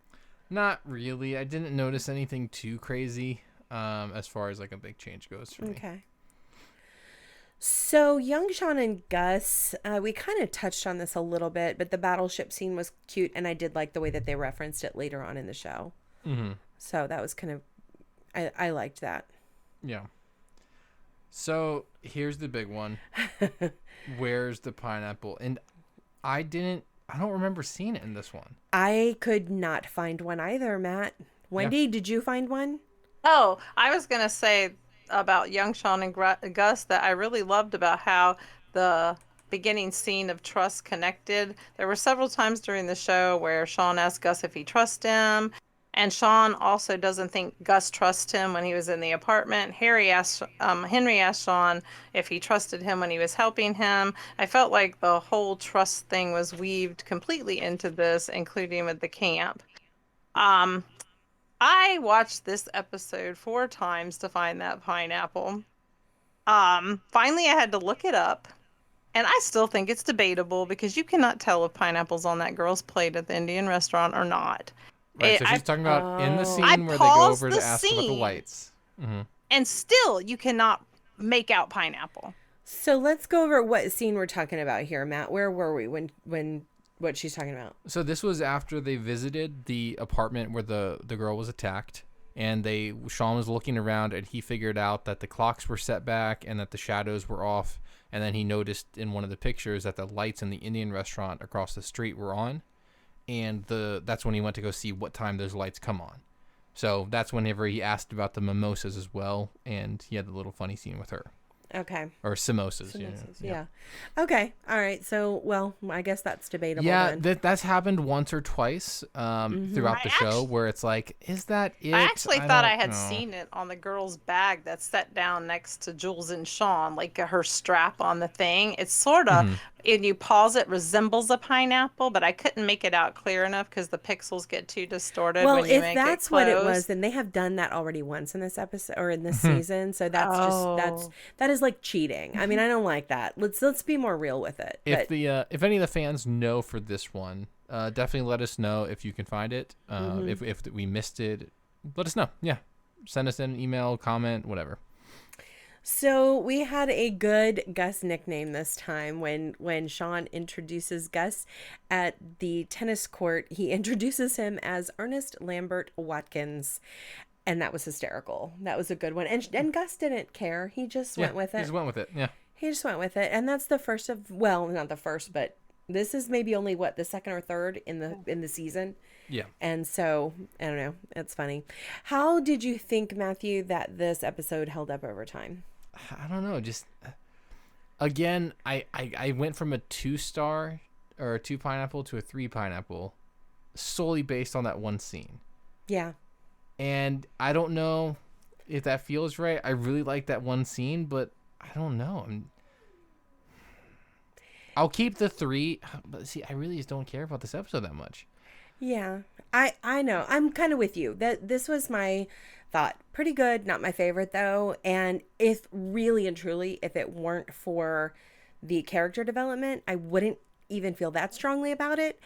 Not really. I didn't notice anything too crazy as far as like a big change goes for me. Okay. So, young Sean and Gus, we kind of touched on this a little bit, but the battleship scene was cute, and I did like the way that they referenced it later on in the show. So that was kind of, I liked that. Yeah. So here's the big one. Where's the pineapple? And I don't remember seeing it in this one. I could not find one either, Matt. Wendy, did you find one? Oh, I was going to say about young Sean and Gus that I really loved about how the beginning scene of Trust connected. There were several times during the show where Sean asked Gus if he trusts him, and Sean also doesn't think Gus trusts him when he was in the apartment. Henry asked Sean if he trusted him when he was helping him. I felt like the whole trust thing was weaved completely into this, including with the camp. I watched this episode 4 times to find that pineapple. Finally, I had to look it up. And I still think it's debatable because you cannot tell if pineapple's on that girl's plate at the Indian restaurant or not. Right. So she's I talking about in the Oh. I scene where they go paused over the to ask about the scene, lights. Mm-hmm. and still you cannot make out pineapple. So let's go over what scene we're talking about here, Matt. Where were we when what she's talking about? So this was after they visited the apartment where the girl was attacked, and Sean was looking around, and he figured out that the clocks were set back and that the shadows were off, and then he noticed in one of the pictures that the lights in the Indian restaurant across the street were on, and that's when he went to go see what time those lights come on. So that's whenever he asked about the mimosas as well, and he had the little funny scene with her. Okay. Or samosas. Yeah. Okay. All right. So, well, I guess that's debatable. Yeah, then. that's happened once or twice throughout the show, where it's like, is that it? I actually thought I had know. seen it on the girl's bag that's set down next to Jules and Sean, like her strap on the thing. It's sort of, and you pause it, resembles a pineapple, but I couldn't make it out clear enough because the pixels get too distorted Well, when you if make that's it what it close. was, then they have done that already once in this episode or in this season. So that is like cheating. I mean, I don't like that. Let's be more real with it. If any of the fans know for this one, definitely let us know if you can find it. If we missed it, let us know. Yeah, send us an email, comment, whatever. So we had a good Gus nickname this time when Sean introduces Gus at the tennis court. He introduces him as Ernest Lambert Watkins. And that was hysterical. That was a good one. And Gus didn't care. He just went with it. He just went with it. Yeah. He just went with it. And that's the first of, well, not the first, but this is maybe only the second or third in the season. Yeah. And so, I don't know. It's funny. How did you think, Matthew, that this episode held up over time? I don't know. Just, again, I went from a 2-star or a 2 pineapple to a 3 pineapple solely based on that one scene. Yeah. And I don't know if that feels right. I really like that one scene, but I don't know. I'll keep the 3, but see, I really just don't care about this episode that much. Yeah, I know. I'm kind of with you. This was my thought. Pretty good. Not my favorite though. And if really and truly, if it weren't for the character development, I wouldn't even feel that strongly about it.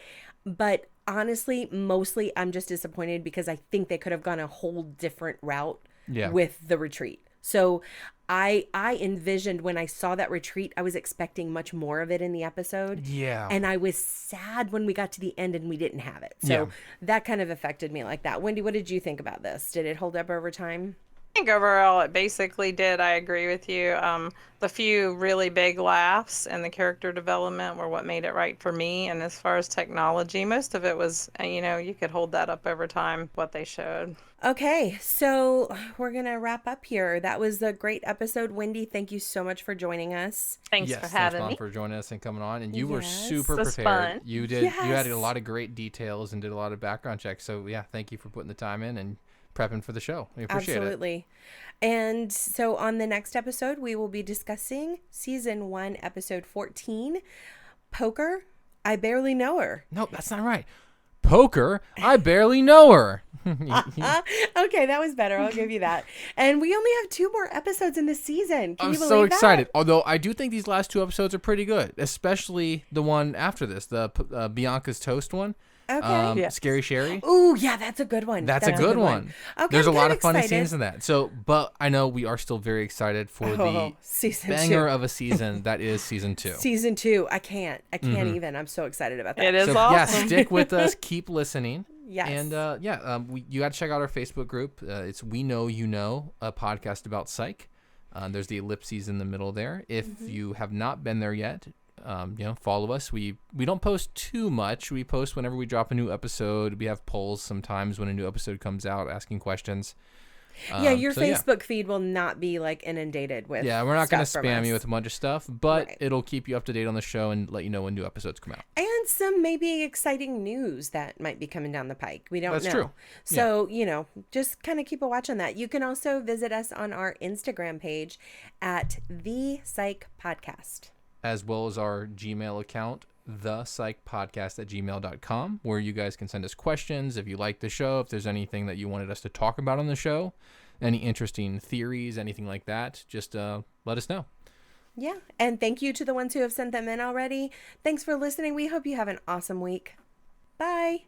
But honestly, mostly I'm just disappointed because I think they could have gone a whole different route with the retreat. So I envisioned when I saw that retreat, I was expecting much more of it in the episode. Yeah. And I was sad when we got to the end and we didn't have it. So that kind of affected me like that. Wendy, what did you think about this? Did it hold up over time? I think overall it basically did. I agree with you. The few really big laughs and the character development were what made it right for me. And as far as technology, most of it was, you could hold that up over time, what they showed. Okay, so we're going to wrap up here. That was a great episode. Wendy, thank you so much for joining us. Thanks for having Mom, me. for joining us and coming on. And you were super This was prepared. fun. You had a lot of great details and did a lot of background checks. So yeah, thank you for putting the time in and prepping for the show. We appreciate it. Absolutely. And so on the next episode, we will be discussing season 1, episode 14, Poker, I Barely Know Her. No, that's not right. Poker, I Barely Know Her. Okay, that was better. I'll give you that. And we only have 2 more episodes in this season. Can I'm you believe so excited. that? Although I do think these last 2 episodes are pretty good, especially the one after this, the Bianca's Toast one. Okay. Scary Sherry. Ooh, yeah, that's a good one. That's a good one. Okay, There's I'm a lot kinda of funny excited. scenes in that. So, but I know we are still very excited for the season banger 2. of a season that is season 2. Season 2. I can't even. I'm so excited about that. It is So awesome. yeah, stick with us. Keep listening. Yes. And you got to check out our Facebook group. It's We Know You Know, a podcast about Psych. There's the ellipses in the middle there. If you have not been there yet, follow us. We don't post too much. We post whenever we drop a new episode. We have polls sometimes when a new episode comes out, asking questions. Your Facebook feed will not be like inundated with. Yeah, we're not going to stuff from spam us. you with a bunch of stuff, but Right. it'll keep you up to date on the show and let you know when new episodes come out. And some maybe exciting news that might be coming down the pike. We don't That's know. true. So, just kind of keep a watch on that. You can also visit us on our Instagram page at The Psych Podcast. As well as our Gmail account, thepsychpodcast@gmail.com, where you guys can send us questions if you like the show, if there's anything that you wanted us to talk about on the show, any interesting theories, anything like that, just let us know. Yeah. And thank you to the ones who have sent them in already. Thanks for listening. We hope you have an awesome week. Bye.